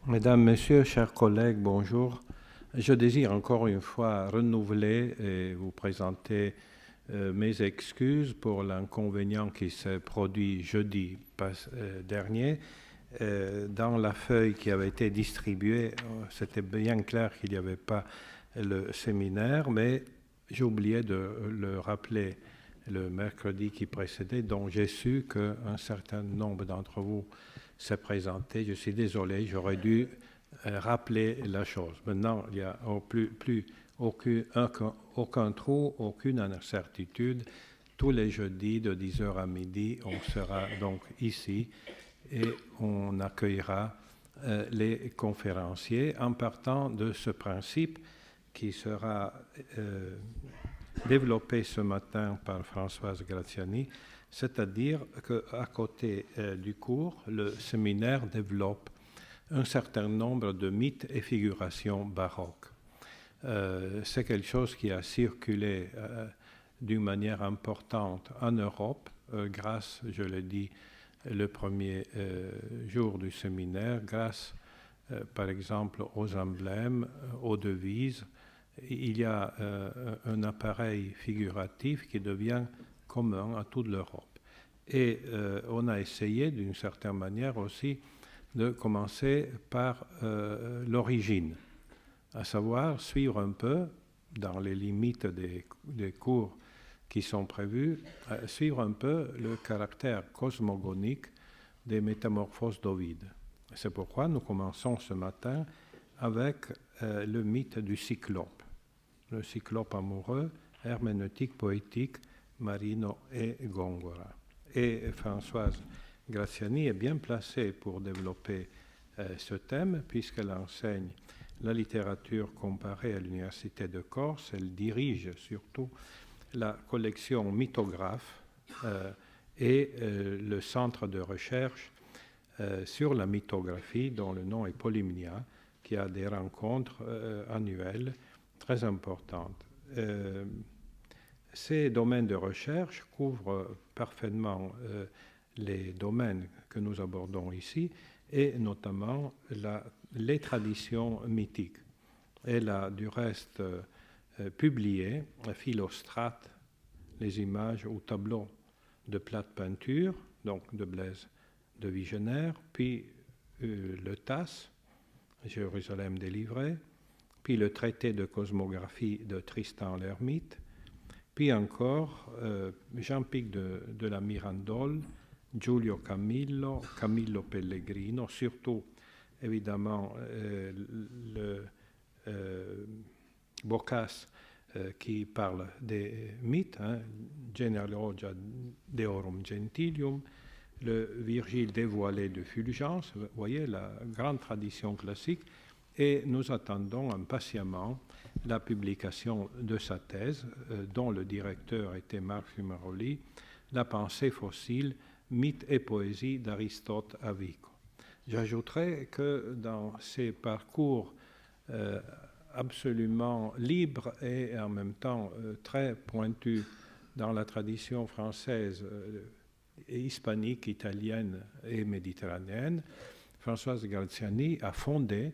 Mesdames, Messieurs, chers collègues, bonjour. Je désire encore une fois renouveler et vous présenter mes excuses pour l'inconvénient qui s'est produit jeudi dernier. Dans la feuille qui avait été distribuée, c'était bien clair qu'il n'y avait pas le séminaire, mais j'ai oublié de le rappeler le mercredi qui précédait, donc j'ai su qu'un certain nombre d'entre vous s'est présenté. Je suis désolé, j'aurais dû rappeler la chose. Maintenant, il n'y a plus aucun trou, aucune incertitude. Tous les jeudis de 10h à midi, on sera donc ici et on accueillera les conférenciers en partant de ce principe qui sera développé ce matin par Françoise Graziani, c'est-à-dire qu'à côté du cours, le séminaire développe un certain nombre de mythes et figurations baroques. C'est quelque chose qui a circulé d'une manière importante en Europe, grâce, je l'ai dit, le premier jour du séminaire, grâce, par exemple, aux emblèmes, aux devises. Il y a un appareil figuratif qui devient commun à toute l'Europe. Et on a essayé, d'une certaine manière aussi, de commencer par l'origine, à savoir suivre un peu, dans les limites des cours qui sont prévus, suivre un peu le caractère cosmogonique des métamorphoses d'Ovide. C'est pourquoi nous commençons ce matin avec le mythe du cyclope. Le cyclope amoureux, herméneutique poétique, Marino et Góngora. Et Françoise Graziani est bien placée pour développer ce thème, puisqu'elle enseigne la littérature comparée à l'Université de Corse. Elle dirige surtout la collection Mythographe et le centre de recherche sur la mythographie, dont le nom est Polymnia, qui a des rencontres annuelles très importantes. Ces domaines de recherche couvrent parfaitement les domaines que nous abordons ici, et notamment les traditions mythiques. Elle a du reste publié Philostrate, les images ou tableaux de plate peinture, donc de Blaise de Vigenère, puis le Tasse, Jérusalem délivré, puis le traité de cosmographie de Tristan l'Hermite, puis encore Jean-Pic de la Mirandole, Giulio Camillo, Camillo Pellegrino, surtout évidemment le Boccace qui parle des mythes, Genealogia Deorum Gentilium, le Virgile dévoilé de Fulgence, vous voyez la grande tradition classique, et nous attendons impatiemment la publication de sa thèse, dont le directeur était Marc Fumaroli, La pensée fossile, mythe et poésie d'Aristote à Vico. J'ajouterai que dans ces parcours absolument libres et en même temps très pointus dans la tradition française et hispanique, italienne et méditerranéenne, Françoise Graziani a fondé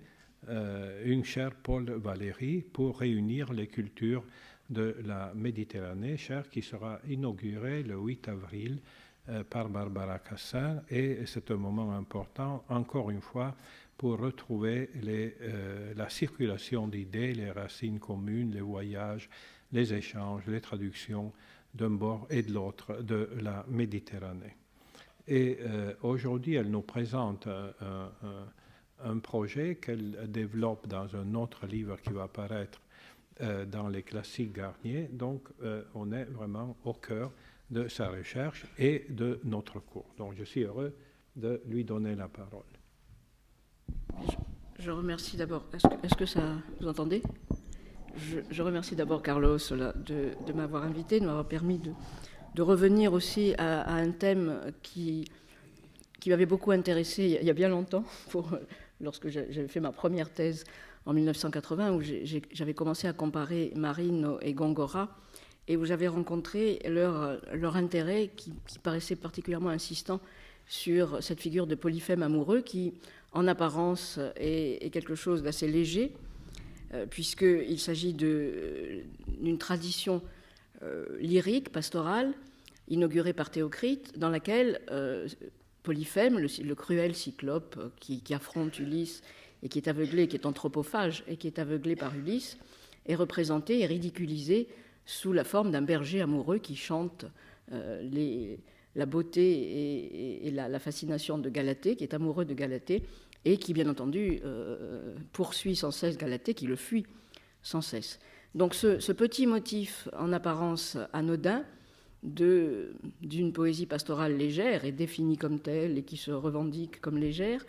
une chaire Paul Valéry pour réunir les cultures de la Méditerranée, chaire qui sera inaugurée le 8 avril par Barbara Cassin, et c'est un moment important, encore une fois, pour retrouver la circulation d'idées, les racines communes, les voyages, les échanges, les traductions d'un bord et de l'autre de la Méditerranée. Et aujourd'hui, elle nous présente un projet qu'elle développe dans un autre livre qui va apparaître dans les classiques Garnier. Donc, on est vraiment au cœur de sa recherche et de notre cours. Donc, je suis heureux de lui donner la parole. Je remercie d'abord. Est-ce que ça vous entendez? Je remercie d'abord Carlos de m'avoir invité, de m'avoir permis de revenir aussi à un thème qui m'avait beaucoup intéressé il y a bien longtemps, lorsque j'avais fait ma première thèse en 1980, où j'avais commencé à comparer Marino et Góngora, et où j'avais rencontré leur intérêt qui paraissait particulièrement insistant sur cette figure de Polyphème amoureux qui, en apparence, est quelque chose d'assez léger, puisqu'il s'agit d'une tradition lyrique, pastorale, inaugurée par Théocrite, dans laquelle Polyphème, le cruel cyclope qui affronte Ulysse et qui est aveuglé, qui est anthropophage et qui est aveuglé par Ulysse, est représenté et ridiculisé sous la forme d'un berger amoureux qui chante la beauté et la fascination de Galatée, qui est amoureux de Galatée, et qui, bien entendu, poursuit sans cesse Galatée, qui le fuit sans cesse. Donc ce petit motif, en apparence anodin, d'une poésie pastorale légère et définie comme telle et qui se revendique comme légère,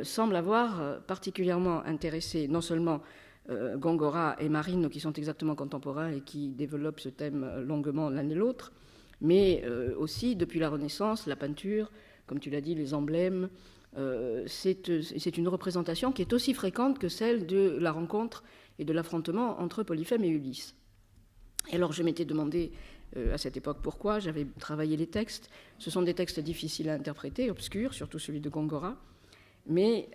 semble avoir particulièrement intéressé non seulement Góngora et Marino, qui sont exactement contemporains et qui développent ce thème longuement l'un et l'autre, mais aussi, depuis la Renaissance, la peinture, comme tu l'as dit, les emblèmes. C'est une représentation qui est aussi fréquente que celle de la rencontre et de l'affrontement entre Polyphème et Ulysse. Et alors je m'étais demandé à cette époque pourquoi, j'avais travaillé les textes. Ce sont des textes difficiles à interpréter, obscurs, surtout celui de Góngora. Mais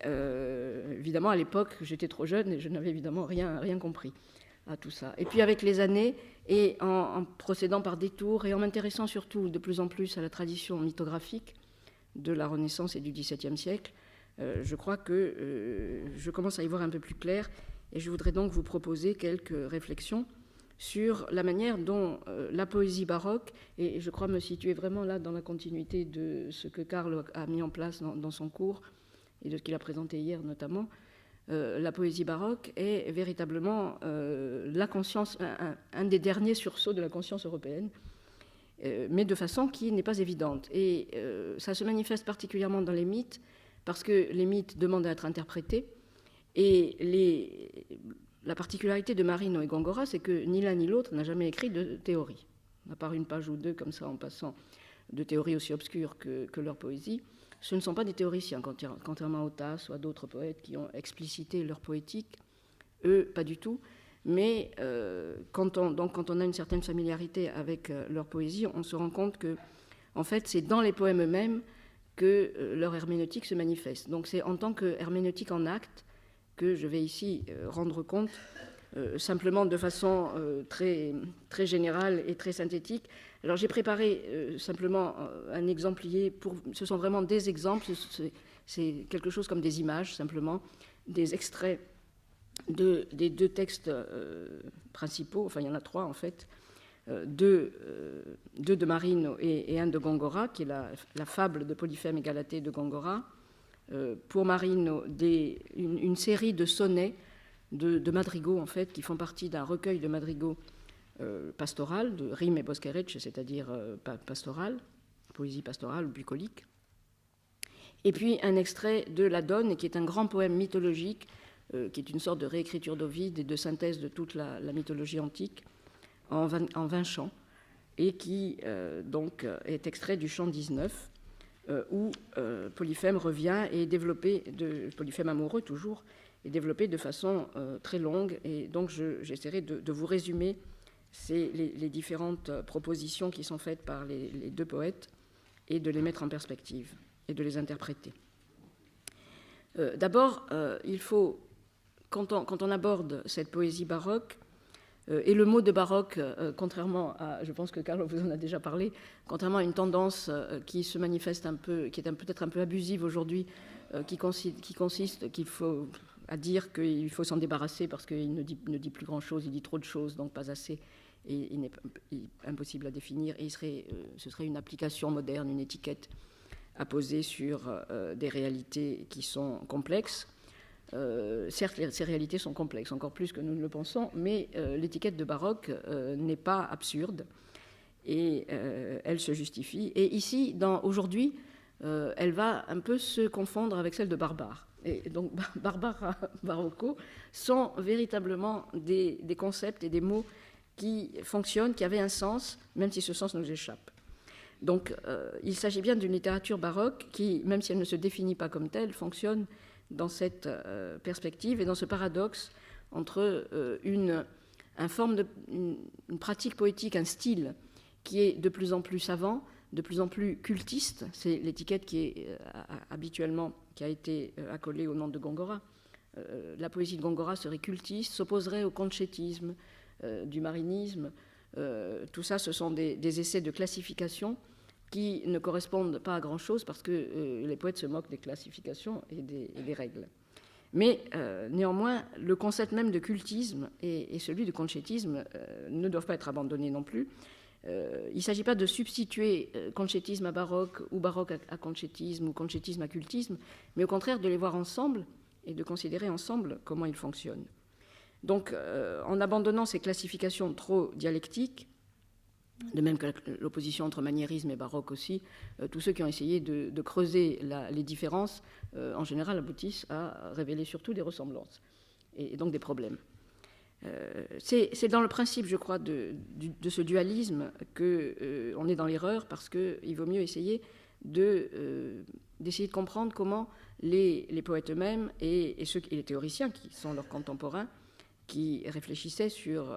évidemment, à l'époque, j'étais trop jeune et je n'avais évidemment rien compris à tout ça. Et puis avec les années, et en procédant par détours, et en m'intéressant surtout de plus en plus à la tradition mythographique de la Renaissance et du XVIIe siècle, je crois que je commence à y voir un peu plus clair, et je voudrais donc vous proposer quelques réflexions sur la manière dont la poésie baroque, et je crois me situer vraiment là dans la continuité de ce que Carlo a mis en place dans son cours, et de ce qu'il a présenté hier notamment, la poésie baroque est véritablement la conscience, un des derniers sursauts de la conscience européenne, mais de façon qui n'est pas évidente. Et ça se manifeste particulièrement dans les mythes, parce que les mythes demandent à être interprétés, et la particularité de Marino et Góngora, c'est que ni l'un ni l'autre n'a jamais écrit de théorie, à part une page ou deux comme ça en passant de théories aussi obscures que leur poésie. Ce ne sont pas des théoriciens, contrairement à Tasse ou à d'autres poètes qui ont explicité leur poétique. Eux, pas du tout. Mais quand on a une certaine familiarité avec leur poésie, on se rend compte que, en fait, c'est dans les poèmes eux-mêmes que leur herméneutique se manifeste. Donc c'est en tant que herméneutique en acte que je vais ici rendre compte, simplement de façon très, très générale et très synthétique. Alors j'ai préparé simplement un exemplier, ce sont vraiment des exemples, c'est quelque chose comme des images simplement, des extraits des deux textes principaux, enfin il y en a trois en fait, deux de Marino et un de Góngora, qui est la fable de Polyphème et Galatée de Góngora. Pour Marino, une série de sonnets, de madrigaux en fait, qui font partie d'un recueil de madrigaux pastoral, de rimes et bosquerecce, c'est-à-dire pastoral, poésie pastorale ou bucolique. Et puis un extrait de La Donne, qui est un grand poème mythologique, qui est une sorte de réécriture d'Ovide et de synthèse de toute la mythologie antique, en 20 chants, et qui donc est extrait du chant 19, où Polyphème revient et est développé, Polyphème amoureux toujours, est développé de façon très longue, et donc j'essaierai de vous résumer les différentes propositions qui sont faites par les deux poètes et de les mettre en perspective et de les interpréter. D'abord, il faut, quand on aborde cette poésie baroque, et le mot de baroque, contrairement à, je pense que Carlo vous en a déjà parlé, contrairement à une tendance qui se manifeste un peu, qui est peut-être un peu abusive aujourd'hui, qui consiste à dire qu'il faut s'en débarrasser parce qu'il ne dit plus grand-chose, il dit trop de choses, donc pas assez, et il est impossible à définir, et ce serait une application moderne, une étiquette à poser sur des réalités qui sont complexes. Certes, ces réalités sont complexes, encore plus que nous ne le pensons, mais l'étiquette de baroque n'est pas absurde, et elle se justifie. Et ici, aujourd'hui, elle va un peu se confondre avec celle de barbare. Et donc, barbare, barocco, sont véritablement des concepts et des mots qui fonctionnent, qui avaient un sens, même si ce sens nous échappe. Donc, il s'agit bien d'une littérature baroque qui, même si elle ne se définit pas comme telle, fonctionne dans cette perspective et dans ce paradoxe entre une pratique poétique, un style qui est de plus en plus savant, de plus en plus cultiste, c'est l'étiquette qui est habituellement qui a été accolé au nom de Góngora. La poésie de Góngora serait cultiste, s'opposerait au conchettisme, du marinisme. Tout ça, ce sont des essais de classification qui ne correspondent pas à grand-chose parce que les poètes se moquent des classifications et des règles. Mais néanmoins, le concept même de cultisme et celui de conchettisme ne doivent pas être abandonnés non plus. Il ne s'agit pas de substituer conchettisme à baroque ou baroque à conchettisme ou conchettisme à cultisme, mais au contraire de les voir ensemble et de considérer ensemble comment ils fonctionnent. Donc, en abandonnant ces classifications trop dialectiques, de même que l'opposition entre maniérisme et baroque aussi, tous ceux qui ont essayé de creuser les différences, en général, aboutissent à révéler surtout des ressemblances et donc des problèmes. C'est dans le principe, je crois, de ce dualisme qu'on est dans l'erreur, parce qu'il vaut mieux essayer d'essayer de comprendre comment les poètes eux-mêmes et les théoriciens qui sont leurs contemporains, qui réfléchissaient sur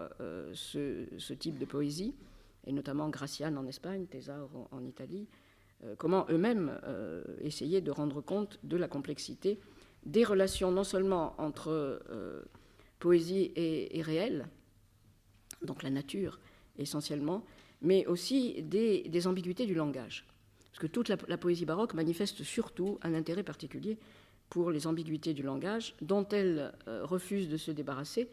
ce type de poésie, et notamment Gracian en Espagne, Tesaure en Italie, comment eux-mêmes essayaient de rendre compte de la complexité des relations non seulement entre poésie et réel, donc la nature essentiellement, mais aussi des ambiguïtés du langage. Parce que toute la poésie baroque manifeste surtout un intérêt particulier pour les ambiguïtés du langage, dont elle refuse de se débarrasser,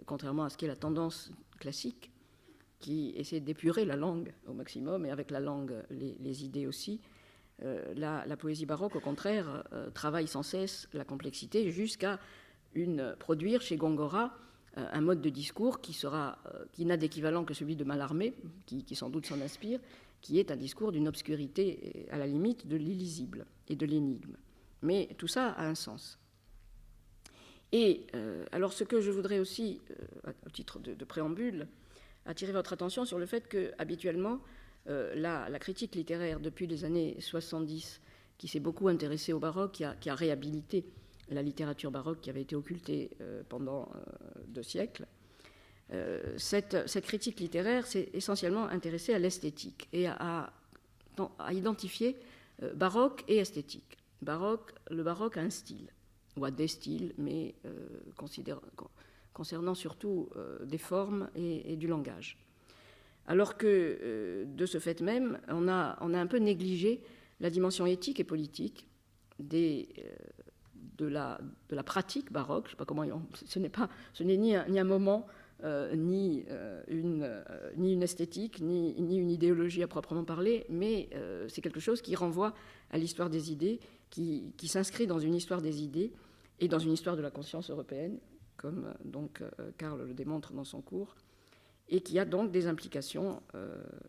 contrairement à ce qu'est la tendance classique, qui essaie d'épurer la langue au maximum, et avec la langue, les idées aussi. La poésie baroque, au contraire, travaille sans cesse la complexité jusqu'à produire chez Góngora un mode de discours qui n'a d'équivalent que celui de Mallarmé, qui sans doute s'en inspire, qui est un discours d'une obscurité à la limite de l'illisible et de l'énigme. Mais tout ça a un sens. Et alors ce que je voudrais aussi, au titre de préambule, attirer votre attention sur le fait que, habituellement, la critique littéraire depuis les années 70, qui s'est beaucoup intéressée au baroque, qui a réhabilité la littérature baroque qui avait été occultée pendant 2 siècles, cette critique littéraire s'est essentiellement intéressée à l'esthétique et à identifier baroque et esthétique. Le baroque a un style, ou a des styles, mais concernant surtout des formes et du langage. Alors que, de ce fait même, on a un peu négligé la dimension éthique et politique de la pratique baroque. Je sais pas comment ce n'est ni un moment, ni une esthétique, ni une idéologie à proprement parler, mais c'est quelque chose qui renvoie à l'histoire des idées, qui s'inscrit dans une histoire des idées et dans une histoire de la conscience européenne, comme donc Karl le démontre dans son cours, et qui a donc des implications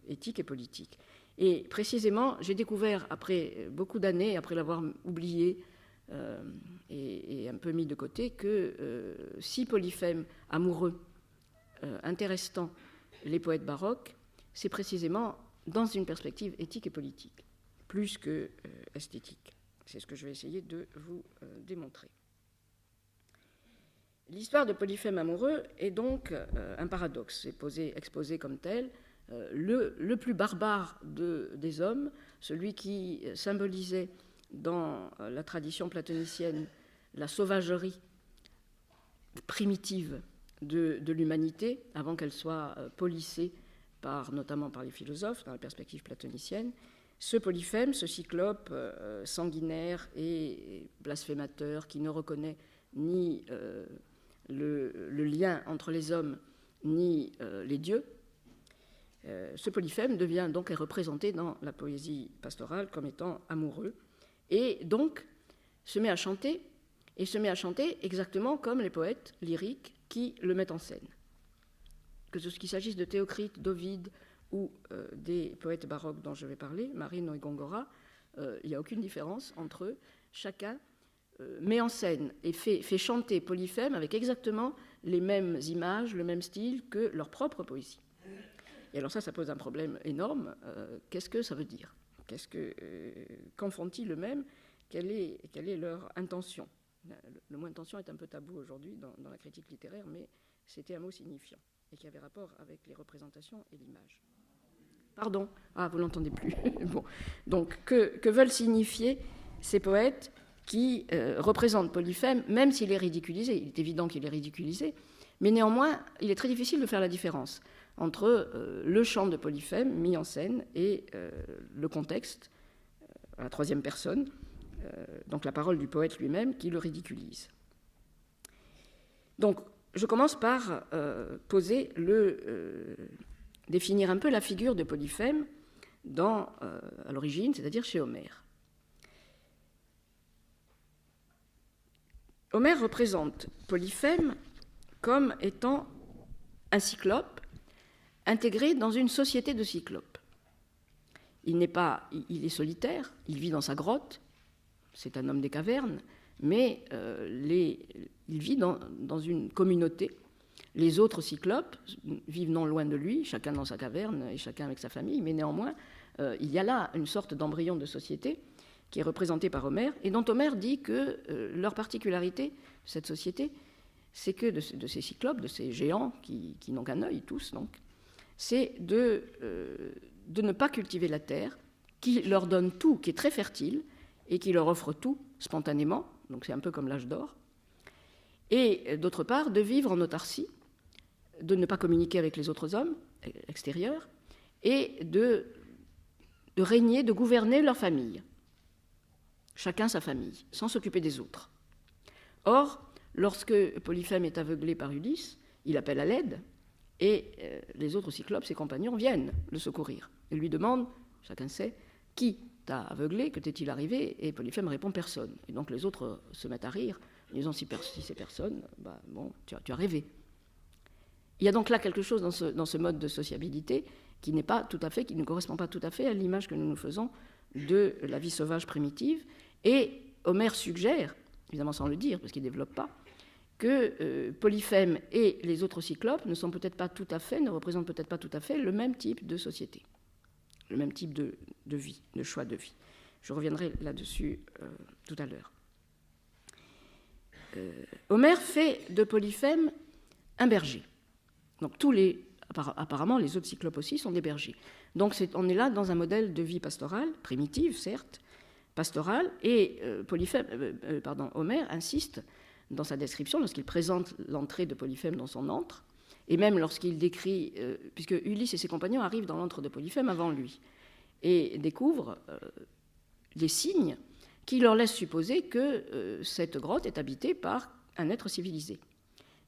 éthiques et politiques. Et précisément, j'ai découvert, après beaucoup d'années, après l'avoir oublié et un peu mis de côté, que si Polyphème, amoureux, intéresse tant les poètes baroques, c'est précisément dans une perspective éthique et politique, plus que esthétique. C'est ce que je vais essayer de vous démontrer. L'histoire de Polyphème amoureux est donc un paradoxe, exposé comme tel, le plus barbare des hommes, celui qui symbolisait dans la tradition platonicienne la sauvagerie primitive de l'humanité, avant qu'elle soit polissée notamment par les philosophes, dans la perspective platonicienne. Ce Polyphème, ce cyclope sanguinaire et blasphémateur, qui ne reconnaît ni le lien entre les hommes ni les dieux, ce Polyphème devient donc est représenté dans la poésie pastorale comme étant amoureux, et donc se met à chanter exactement comme les poètes lyriques qui le mettent en scène. Qu'il s'agisse de Théocrite, d'Ovide ou des poètes baroques dont je vais parler, Marino et Góngora, il n'y a aucune différence entre eux. Chacun met en scène et fait chanter Polyphème avec exactement les mêmes images, le même style que leur propre poésie. Et alors ça pose un problème énorme. Qu'est-ce que ça veut dire ? Qu'en font-ils eux-mêmes ? Quelle est leur intention ? Le mot intention est un peu tabou aujourd'hui dans la critique littéraire, mais c'était un mot signifiant et qui avait rapport avec les représentations et l'image. Pardon ? Ah, vous ne l'entendez plus. Bon. Donc, que veulent signifier ces poètes qui représente Polyphème, même s'il est ridiculisé. Il est évident qu'il est ridiculisé, mais néanmoins, il est très difficile de faire la différence entre le chant de Polyphème mis en scène et le contexte, à la troisième personne, donc la parole du poète lui-même qui le ridiculise. Donc, je commence par définir un peu la figure de Polyphème à l'origine, c'est-à-dire chez Homère. Homère représente Polyphème comme étant un cyclope intégré dans une société de cyclopes. Il est solitaire, il vit dans sa grotte, c'est un homme des cavernes, mais il vit dans une communauté. Les autres cyclopes vivent non loin de lui, chacun dans sa caverne et chacun avec sa famille, mais néanmoins, il y a là une sorte d'embryon de société qui est représentée par Homère, et dont Homère dit que leur particularité, cette société, c'est que de ces cyclopes, de ces géants qui n'ont qu'un œil tous, donc, c'est de ne pas cultiver la terre, qui leur donne tout, qui est très fertile, et qui leur offre tout spontanément, donc c'est un peu comme l'âge d'or, et d'autre part, de vivre en autarcie, de ne pas communiquer avec les autres hommes extérieurs, et de régner, de gouverner leur famille, chacun sa famille, sans s'occuper des autres. Or, lorsque Polyphème est aveuglé par Ulysse, il appelle à l'aide, et les autres cyclopes, ses compagnons, viennent le secourir. Ils lui demandent, chacun sait, qui t'a aveuglé, que t'est-il arrivé? Et Polyphème répond personne. Et donc les autres se mettent à rire, en disant si c'est personne, tu as rêvé. Il y a donc là quelque chose dans ce mode de sociabilité qui ne correspond pas tout à fait à l'image que nous nous faisons de la vie sauvage primitive. Et Homère suggère, évidemment sans le dire, parce qu'il ne développe pas, que Polyphème et les autres cyclopes ne représentent peut-être pas tout à fait le même type de société, le même type de vie, de choix de vie. Je reviendrai là-dessus tout à l'heure. Homère fait de Polyphème un berger. Donc apparemment, les autres cyclopes aussi sont des bergers. Donc on est là dans un modèle de vie pastorale, primitive certes, pastorale, et Homère insiste dans sa description, lorsqu'il présente l'entrée de Polyphème dans son antre, et même lorsqu'il décrit, puisque Ulysse et ses compagnons arrivent dans l'antre de Polyphème avant lui, et découvrent des signes qui leur laissent supposer que cette grotte est habitée par un être civilisé.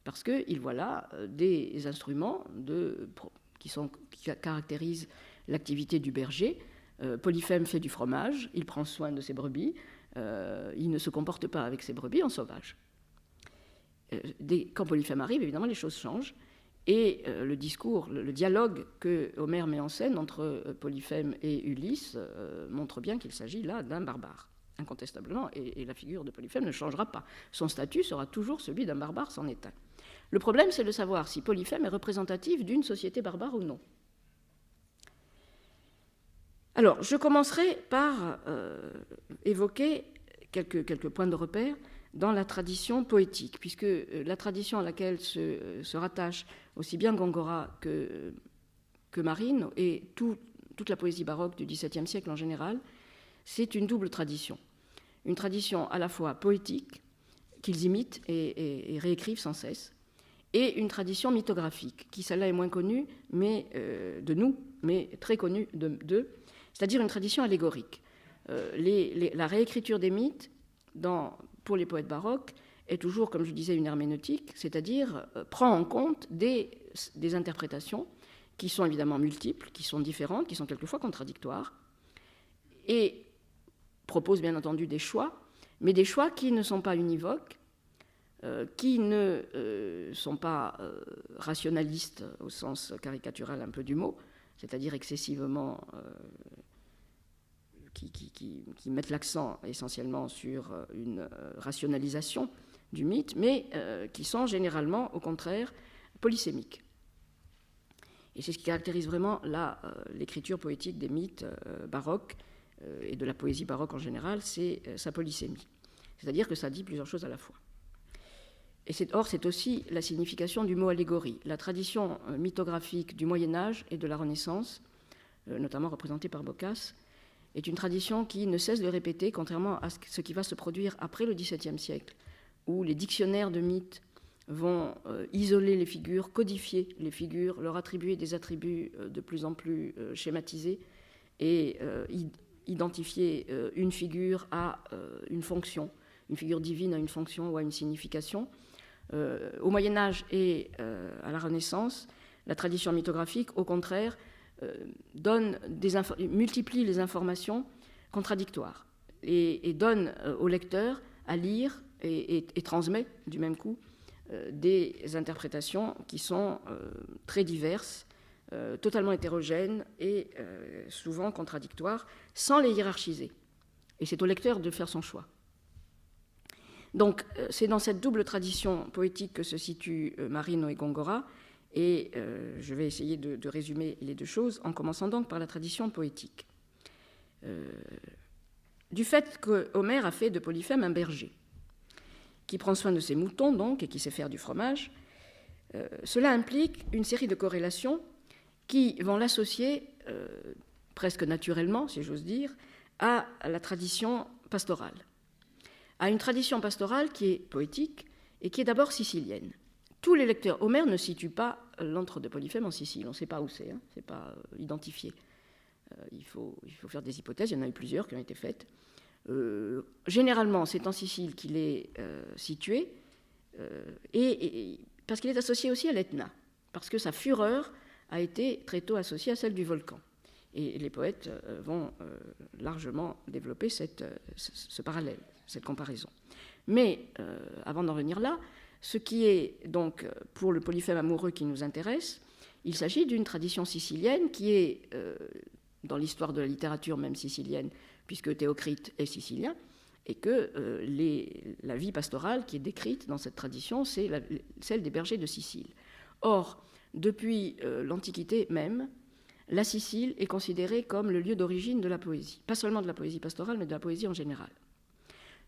Parce qu'il voit là des instruments qui caractérisent l'activité du berger. Polyphème fait du fromage, il prend soin de ses brebis, il ne se comporte pas avec ses brebis en sauvage. Quand Polyphème arrive, évidemment, les choses changent. Et le dialogue que Homère met en scène entre Polyphème et Ulysse montre bien qu'il s'agit là d'un barbare, incontestablement. Et la figure de Polyphème ne changera pas. Son statut sera toujours celui d'un barbare, c'en est un. Le problème, c'est de savoir si Polyphème est représentatif d'une société barbare ou non. Alors, je commencerai par évoquer quelques points de repère dans la tradition poétique, puisque la tradition à laquelle se rattache aussi bien Gongora que Marine et toute la poésie baroque du XVIIe siècle en général, c'est une double tradition. Une tradition à la fois poétique, qu'ils imitent et réécrivent sans cesse, et une tradition mythographique, qui celle-là est moins connue de nous, mais très connue d'eux, c'est-à-dire une tradition allégorique. La réécriture des mythes pour les poètes baroques est toujours, comme je disais, une herméneutique, c'est-à-dire prend en compte des interprétations qui sont évidemment multiples, qui sont différentes, qui sont quelquefois contradictoires, et propose bien entendu des choix, mais des choix qui ne sont pas univoques, qui ne sont pas rationalistes au sens caricatural un peu du mot, c'est-à-dire excessivement qui mettent l'accent essentiellement sur une rationalisation du mythe, mais qui sont généralement, au contraire, polysémiques. Et c'est ce qui caractérise vraiment l'écriture poétique des mythes baroques et de la poésie baroque en général, c'est sa polysémie. C'est-à-dire que ça dit plusieurs choses à la fois. Or, c'est aussi la signification du mot allégorie. La tradition mythographique du Moyen-Âge et de la Renaissance, notamment représentée par Boccace, est une tradition qui ne cesse de répéter, contrairement à ce qui va se produire après le XVIIe siècle, où les dictionnaires de mythes vont isoler les figures, codifier les figures, leur attribuer des attributs de plus en plus schématisés et identifier une figure à une fonction, une figure divine à une fonction ou à une signification. Au Moyen-Âge et à la Renaissance, la tradition mythographique, au contraire, multiplie les informations contradictoires et donne au lecteur à lire et transmet du même coup des interprétations qui sont très diverses, totalement hétérogènes et souvent contradictoires, sans les hiérarchiser. Et c'est au lecteur de faire son choix. Donc, c'est dans cette double tradition poétique que se situent Marino et Góngora, et je vais essayer de résumer les deux choses, en commençant donc par la tradition poétique. Du fait qu'Homère a fait de Polyphème un berger, qui prend soin de ses moutons, donc, et qui sait faire du fromage, cela implique une série de corrélations qui vont l'associer, presque naturellement, si j'ose dire, à la tradition pastorale. À une tradition pastorale qui est poétique et qui est d'abord sicilienne. Tous les lecteurs, Homère ne situe pas l'antre de Polyphème en Sicile, on ne sait pas où c'est, c'est pas identifié. Il faut faire des hypothèses, il y en a eu plusieurs qui ont été faites. Généralement, c'est en Sicile qu'il est situé, et parce qu'il est associé aussi à l'Etna, parce que sa fureur a été très tôt associée à celle du volcan. Et les poètes vont largement développer ce parallèle, cette comparaison. Mais avant d'en venir là, ce qui est donc pour le Polyphème amoureux qui nous intéresse, il s'agit d'une tradition sicilienne qui est, dans l'histoire de la littérature même sicilienne, puisque Théocrite est sicilien, et que la vie pastorale qui est décrite dans cette tradition, c'est celle des bergers de Sicile. Or, depuis l'Antiquité même, la Sicile est considérée comme le lieu d'origine de la poésie, pas seulement de la poésie pastorale, mais de la poésie en général.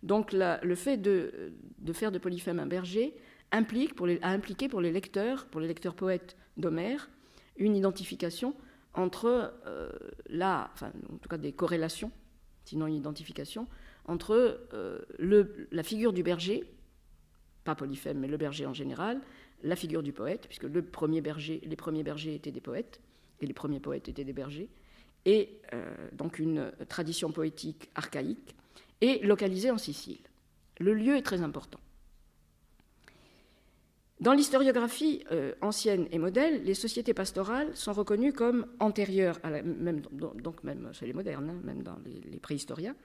Donc le fait de faire de Polyphème un berger a impliqué pour les lecteurs poètes d'Homère, une identification entre en tout cas des corrélations, sinon une identification, entre la figure du berger, pas Polyphème, mais le berger en général, la figure du poète, puisque les premiers bergers étaient des poètes, et les premiers poètes étaient des bergers, et donc une tradition poétique archaïque, et localisée en Sicile. Le lieu est très important. Dans l'historiographie ancienne et modèle, les sociétés pastorales sont reconnues comme antérieures, même chez les modernes, même dans les préhistoriens,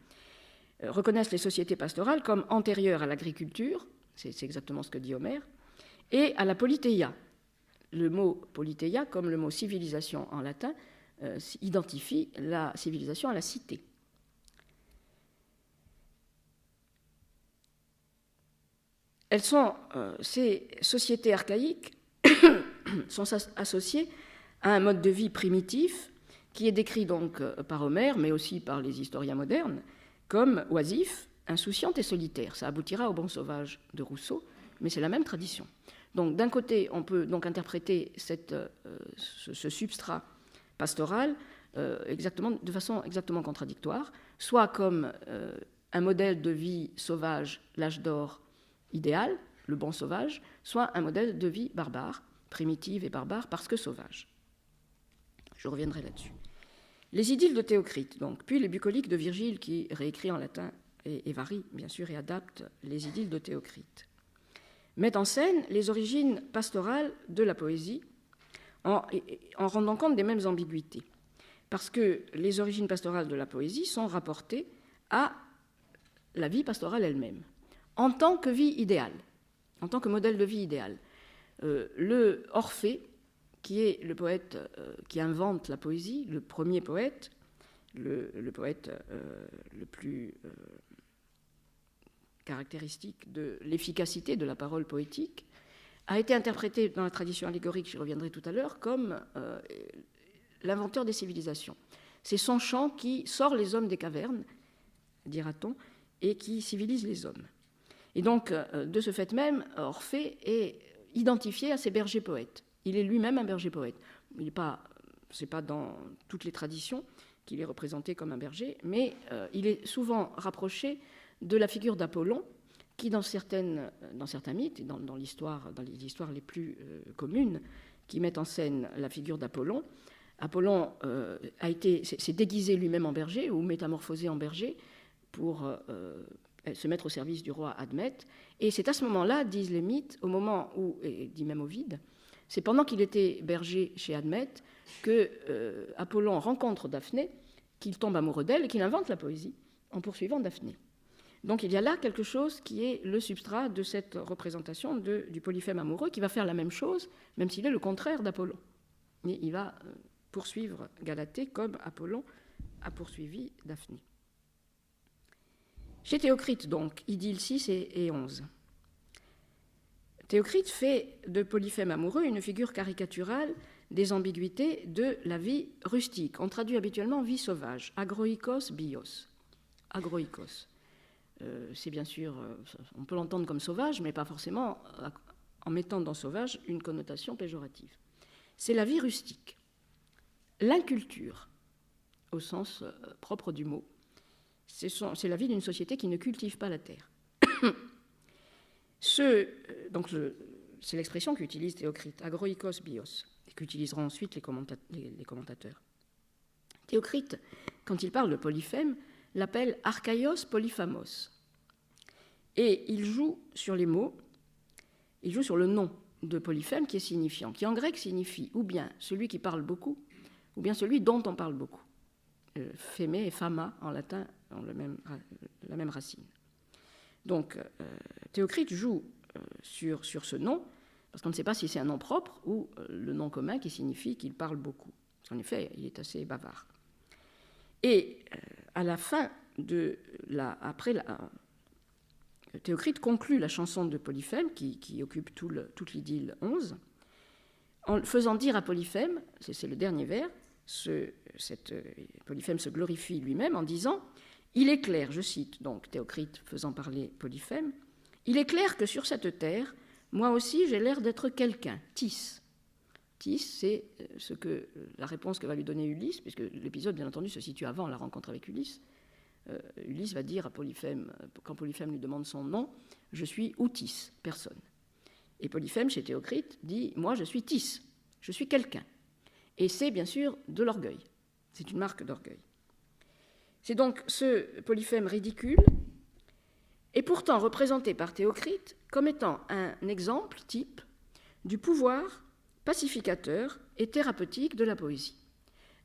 reconnaissent les sociétés pastorales comme antérieures à l'agriculture, c'est exactement ce que dit Homère, et à la politeia. Le mot politeia, comme le mot civilisation en latin, identifie la civilisation à la cité. Ces sociétés archaïques sont associées à un mode de vie primitif qui est décrit donc par Homère, mais aussi par les historiens modernes, comme oisif, insouciant et solitaire. Ça aboutira au Bon sauvage de Rousseau, mais c'est la même tradition. Donc d'un côté, on peut donc interpréter ce substrat pastoral de façon exactement contradictoire, soit comme un modèle de vie sauvage, l'âge d'or, idéal, le bon sauvage, soit un modèle de vie barbare, primitive et barbare parce que sauvage. Je reviendrai là-dessus. Les idylles de Théocrite, donc, puis les bucoliques de Virgile qui réécrit en latin et varie, bien sûr, et adapte les idylles de Théocrite, mettent en scène les origines pastorales de la poésie en rendant compte des mêmes ambiguïtés, parce que les origines pastorales de la poésie sont rapportées à la vie pastorale elle-même, en tant que vie idéale, en tant que modèle de vie idéal. Le Orphée, qui est le poète qui invente la poésie, le premier poète, le poète le plus caractéristique de l'efficacité de la parole poétique, a été interprété dans la tradition allégorique, j'y reviendrai tout à l'heure, comme l'inventeur des civilisations. C'est son chant qui sort les hommes des cavernes, dira-t-on, et qui civilise les hommes. Et donc, de ce fait même, Orphée est identifié à ses bergers poètes. Il est lui-même un berger poète. Ce n'est pas dans toutes les traditions, qu'il est représenté comme un berger, mais il est souvent rapproché de la figure d'Apollon, qui dans certains mythes, et dans les histoires les plus communes, qui mettent en scène la figure d'Apollon, Apollon s'est déguisé lui-même en berger ou métamorphosé en berger pour se mettre au service du roi Admète. Et c'est à ce moment-là, disent les mythes, au moment où, et dit même Ovide, c'est pendant qu'il était berger chez Admète que Apollon rencontre Daphné, qu'il tombe amoureux d'elle et qu'il invente la poésie en poursuivant Daphné. Donc il y a là quelque chose qui est le substrat de cette représentation du Polyphème amoureux qui va faire la même chose, même s'il est le contraire d'Apollon. Mais il va poursuivre Galatée comme Apollon a poursuivi Daphné. Chez Théocrite, donc, idylle 6 et 11. Théocrite fait de Polyphème amoureux une figure caricaturale des ambiguïtés de la vie rustique. On traduit habituellement vie sauvage, agroikos bios. Agroikos. C'est bien sûr, on peut l'entendre comme sauvage, mais pas forcément en mettant dans sauvage une connotation péjorative. C'est la vie rustique. L'inculture, au sens propre du mot, c'est la vie d'une société qui ne cultive pas la terre. C'est l'expression qu'utilise Théocrite, agroikos bios, et qu'utiliseront ensuite les commentateurs. Théocrite, quand il parle de Polyphème, l'appelle archaïos polyphamos. Et il joue sur les mots, il joue sur le nom de Polyphème qui est signifiant, qui en grec signifie ou bien celui qui parle beaucoup, ou bien celui dont on parle beaucoup. Phémé et phama en latin ont la même racine. Donc Théocrite joue sur ce nom, parce qu'on ne sait pas si c'est un nom propre ou le nom commun qui signifie qu'il parle beaucoup. Parce qu'en effet, il est assez bavard. Et à la fin Théocrite conclut la chanson de Polyphème, qui occupe toute l'idylle 11, en faisant dire à Polyphème, c'est le dernier vers, Polyphème se glorifie lui-même en disant « Il est clair, je cite donc Théocrite faisant parler Polyphème, « Il est clair que sur cette terre, moi aussi j'ai l'air d'être quelqu'un, Tis. » Tis, c'est la réponse que va lui donner Ulysse, puisque l'épisode, bien entendu, se situe avant la rencontre avec Ulysse. Ulysse va dire à Polyphème, quand Polyphème lui demande son nom, « Je suis Outis, personne. » Et Polyphème, chez Théocrite, dit « Moi, je suis Tis, je suis quelqu'un. » Et c'est bien sûr de l'orgueil. C'est une marque d'orgueil. C'est donc ce Polyphème ridicule, et pourtant représenté par Théocrite comme étant un exemple type du pouvoir pacificateur et thérapeutique de la poésie.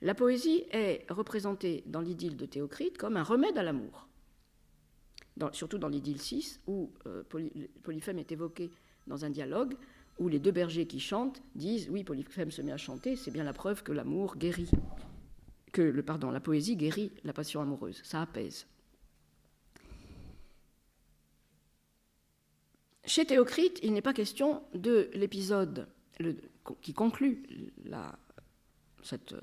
La poésie est représentée dans l'idylle de Théocrite comme un remède à l'amour. Surtout dans l'idylle 6, où Polyphème est évoqué dans un dialogue, où les deux bergers qui chantent disent « Oui, Polyphème se met à chanter, c'est bien la preuve que l'amour guérit, la poésie guérit la passion amoureuse, ça apaise. » Chez Théocrite, il n'est pas question de l'épisode qui conclut cette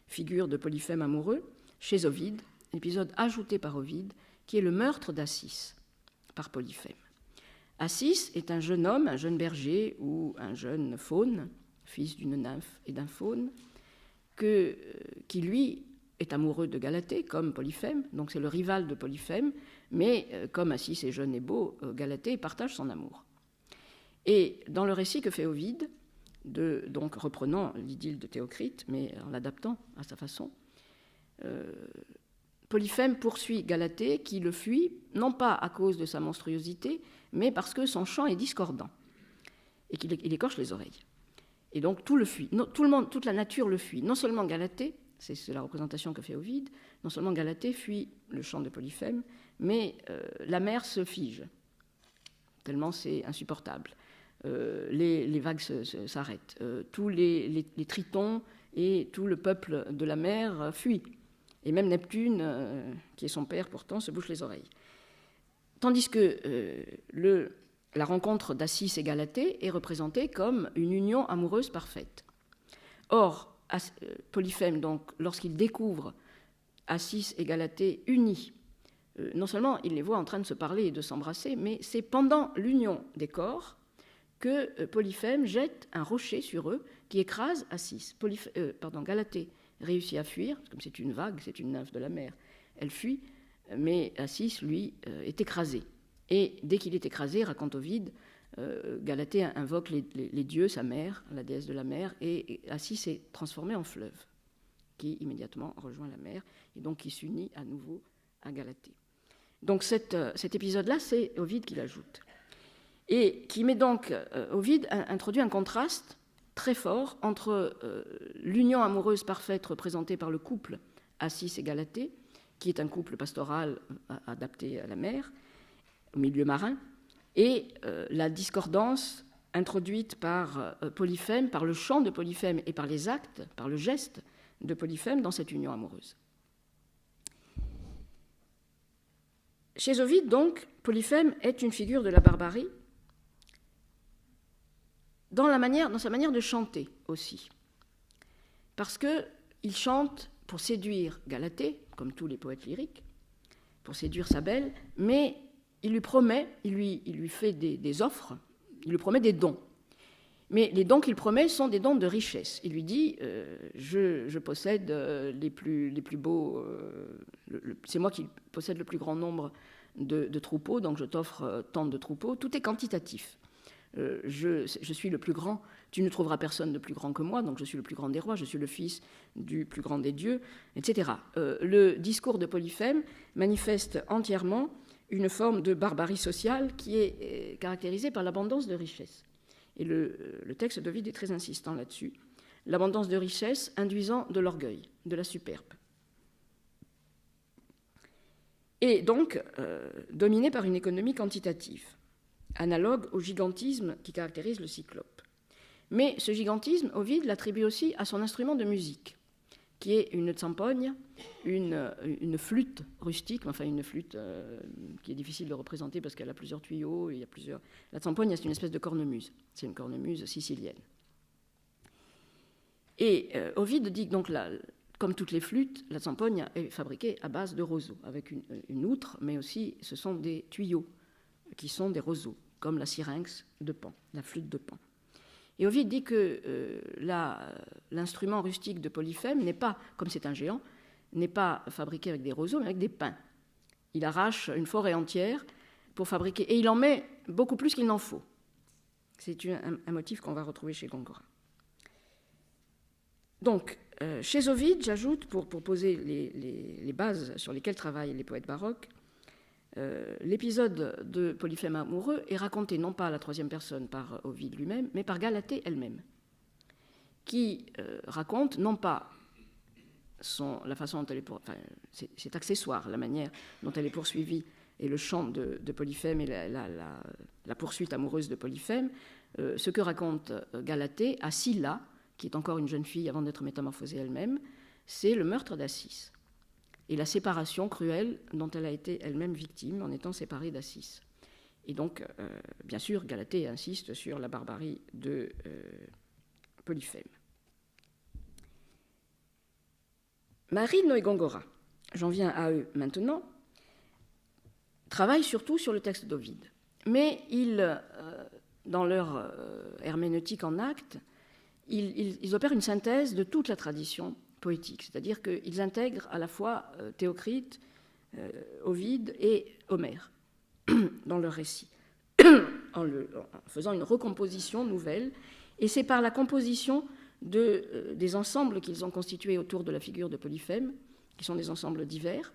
figure de Polyphème amoureux, chez Ovide, épisode ajouté par Ovide, qui est le meurtre d'Assis par Polyphème. Assis est un jeune homme, un jeune berger ou un jeune faune, fils d'une nymphe et d'un faune, qui lui est amoureux de Galatée, comme Polyphème, donc c'est le rival de Polyphème, mais comme Assis est jeune et beau, Galatée partage son amour. Et dans le récit que fait Ovide, donc reprenant l'idylle de Théocrite, mais en l'adaptant à sa façon, Polyphème poursuit Galatée qui le fuit, non pas à cause de sa monstruosité, mais parce que son chant est discordant et qu'il écorche les oreilles. Et donc tout le fuit, toute la nature le fuit. Non seulement Galatée, c'est la représentation que fait Ovide, non seulement Galatée fuit le chant de Polyphème, mais la mer se fige, tellement c'est insupportable. Les vagues s'arrêtent, tous les tritons et tout le peuple de la mer fuient. Et même Neptune, qui est son père pourtant, se bouche les oreilles. Tandis que la rencontre d'Assis et Galatée est représentée comme une union amoureuse parfaite. Or, Polyphème, donc, lorsqu'il découvre Assis et Galatée unis, non seulement il les voit en train de se parler et de s'embrasser, mais c'est pendant l'union des corps que Polyphème jette un rocher sur eux qui écrase Galatée réussit à fuir, comme c'est une vague, c'est une nymphe de la mer, elle fuit, mais Acis, lui, est écrasé. Et dès qu'il est écrasé, raconte Ovide, Galatée invoque les dieux, sa mère, la déesse de la mer, et Acis est transformé en fleuve, qui immédiatement rejoint la mer, et donc qui s'unit à nouveau à Galatée. Donc cet épisode-là, c'est Ovide qui l'ajoute. Et qui met donc, Ovide introduit un contraste très fort entre l'union amoureuse parfaite représentée par le couple Acis et Galatée, qui est un couple pastoral adapté à la mer, au milieu marin, et la discordance introduite par Polyphème, par le chant de Polyphème et par les actes, par le geste de Polyphème dans cette union amoureuse. Chez Ovide, donc, Polyphème est une figure de la barbarie dans sa manière de chanter aussi. Parce qu'il chante pour séduire Galatée, comme tous les poètes lyriques, pour séduire sa belle, mais il lui promet, il lui fait des offres, il lui promet des dons. Mais les dons qu'il promet sont des dons de richesse. Il lui dit je possède les plus beaux, c'est moi qui possède le plus grand nombre de troupeaux, donc je t'offre tant de troupeaux. Tout est quantitatif. Je suis le plus grand, tu ne trouveras personne de plus grand que moi, donc je suis le plus grand des rois, je suis le fils du plus grand des dieux, etc. Le discours de Polyphème manifeste entièrement une forme de barbarie sociale qui est caractérisée par l'abondance de richesses. Et le texte d'Ovide est très insistant là-dessus. L'abondance de richesses induisant de l'orgueil, de la superbe. Et donc, dominée par une économie quantitative, analogue au gigantisme qui caractérise le Cyclope. Mais ce gigantisme, Ovide l'attribue aussi à son instrument de musique, qui est une tsampogne, une flûte rustique, enfin une flûte qui est difficile de représenter parce qu'elle a plusieurs tuyaux, il y a plusieurs... La tsampogne, c'est une espèce de cornemuse, c'est une cornemuse sicilienne. Et Ovide dit donc, comme toutes les flûtes, la tsampogne est fabriquée à base de roseaux, avec une outre, mais aussi ce sont des tuyaux qui sont des roseaux, comme la syrinx de Pan, la flûte de Pan. Et Ovide dit que l'instrument rustique de Polyphème n'est pas, comme c'est un géant, n'est pas fabriqué avec des roseaux, mais avec des pins. Il arrache une forêt entière pour fabriquer, et il en met beaucoup plus qu'il n'en faut. C'est un motif qu'on va retrouver chez Gongora. Donc, chez Ovide, j'ajoute, pour poser les bases sur lesquelles travaillent les poètes baroques, l'épisode de Polyphème amoureux est raconté non pas à la troisième personne par Ovide lui-même, mais par Galatée elle-même, qui raconte non pas la façon dont elle est c'est accessoire, la manière dont elle est poursuivie et le chant de Polyphème et la poursuite amoureuse de Polyphème, ce que raconte Galatée à Scylla, qui est encore une jeune fille avant d'être métamorphosée elle-même, c'est le meurtre d'Acis et la séparation cruelle dont elle a été elle-même victime en étant séparée d'Acis. Et donc, bien sûr, Galatée insiste sur la barbarie de Polyphème. Marino et Gongora, j'en viens à eux maintenant, travaillent surtout sur le texte d'Ovide. Mais dans leur herméneutique en actes, ils opèrent une synthèse de toute la tradition poétique, c'est-à-dire qu'ils intègrent à la fois Théocrite, Ovide et Homère dans leur récit, en faisant une recomposition nouvelle. Et c'est par la composition des ensembles qu'ils ont constitués autour de la figure de Polyphème, qui sont des ensembles divers,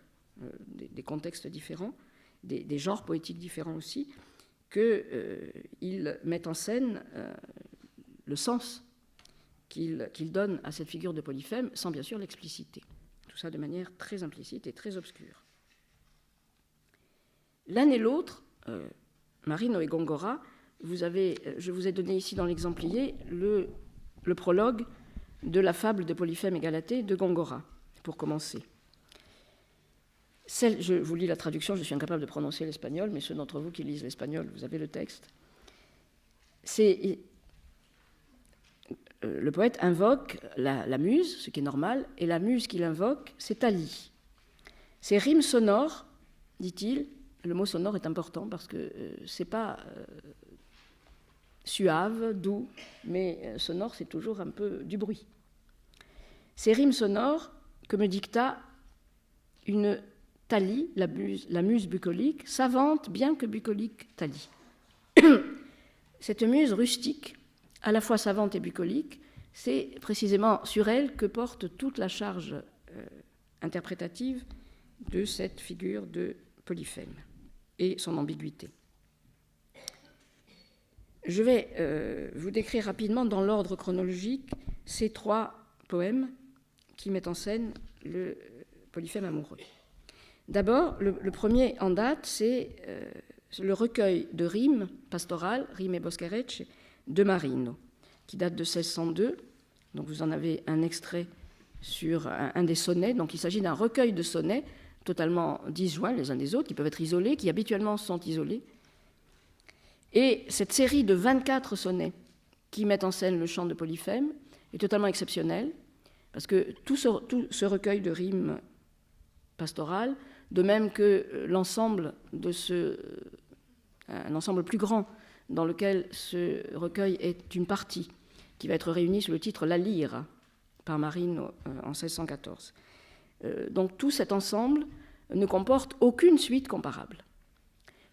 des contextes différents, des genres poétiques différents aussi, qu'ils mettent en scène le sens qu'ils donnent à cette figure de Polyphème, sans bien sûr l'expliciter. Tout ça de manière très implicite et très obscure. L'un et l'autre, Marino et Gongora, je vous ai donné ici dans l'exemplier le prologue de la fable de Polyphème et Galatée de Gongora, pour commencer. Je vous lis la traduction, je suis incapable de prononcer l'espagnol, mais ceux d'entre vous qui lisent l'espagnol, vous avez le texte. Le poète invoque la muse, ce qui est normal, et la muse qu'il invoque, c'est Thalie. Ces rimes sonores, dit-il, le mot sonore est important parce que c'est pas suave, doux, mais sonore, c'est toujours un peu du bruit. ces rimes sonores que me dicta une Thalie, la muse bucolique, savante bien que bucolique Thalie. Cette muse rustique, à la fois savante et bucolique, c'est précisément sur elle que porte toute la charge interprétative de cette figure de Polyphème et son ambiguïté. Je vais vous décrire rapidement dans l'ordre chronologique ces 3 poèmes qui mettent en scène le Polyphème amoureux. D'abord, le premier en date, c'est le recueil de rimes pastorales, Rime Boscherece, de Marino, qui date de 1602. Donc vous en avez un extrait sur un des sonnets. Donc il s'agit d'un recueil de sonnets totalement disjoints les uns des autres, qui peuvent être isolés, qui habituellement sont isolés. Et cette série de 24 sonnets qui mettent en scène le chant de Polyphème est totalement exceptionnelle, parce que tout ce recueil de rimes pastorales, de même que l'ensemble un ensemble plus grand dans lequel ce recueil est une partie, qui va être réunie sous le titre La Lyre par Marino en 1614. Donc tout cet ensemble ne comporte aucune suite comparable.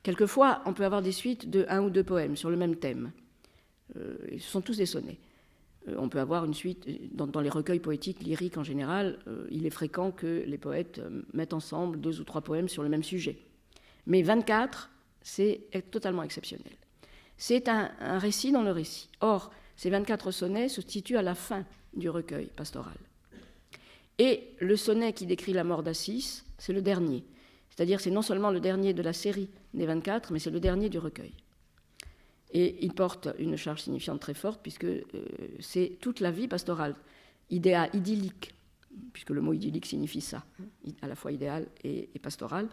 Quelquefois, on peut avoir des suites de 1 ou 2 poèmes sur le même thème. Ce sont tous des sonnets. On peut avoir une suite, dans les recueils poétiques lyriques en général, il est fréquent que les poètes mettent ensemble 2 ou 3 poèmes sur le même sujet. Mais 24, c'est totalement exceptionnel. C'est un récit dans le récit. Or, ces 24 sonnets se situent à la fin du recueil pastoral. Et le sonnet qui décrit la mort d'Assis, c'est le dernier. C'est-à-dire, c'est non seulement le dernier de la série des 24, mais c'est le dernier du recueil. Et il porte une charge signifiante très forte, puisque c'est toute la vie pastorale, idyllique, puisque le mot idyllique signifie ça, à la fois idéal et pastoral,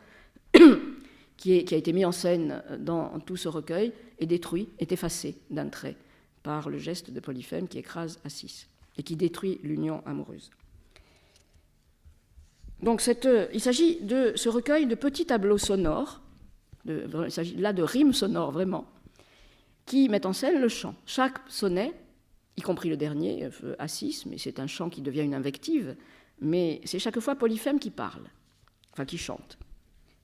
qui a été mis en scène dans tout ce recueil, et détruit, est effacé d'un trait par le geste de Polyphème qui écrase Assis, et qui détruit l'union amoureuse. Donc il s'agit de ce recueil de petits tableaux sonores, il s'agit là de rimes sonores vraiment, qui mettent en scène le chant. Chaque sonnet, y compris le dernier, Assis, mais c'est un chant qui devient une invective, mais c'est chaque fois Polyphème qui parle, enfin qui chante,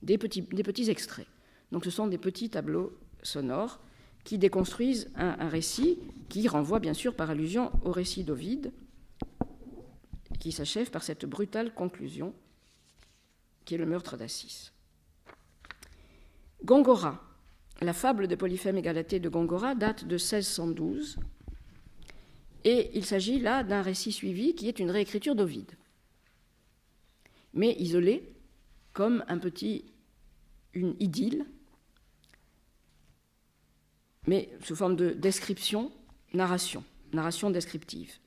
des petits extraits. Donc ce sont des petits tableaux sonores qui déconstruisent un récit qui renvoie bien sûr par allusion au récit d'Ovide, qui s'achève par cette brutale conclusion qui est le meurtre d'Assis. Gongora, la fable de Polyphème et Galatée de Gongora date de 1612 et il s'agit là d'un récit suivi qui est une réécriture d'Ovide, mais isolé comme une idylle, mais sous forme de description, narration descriptive,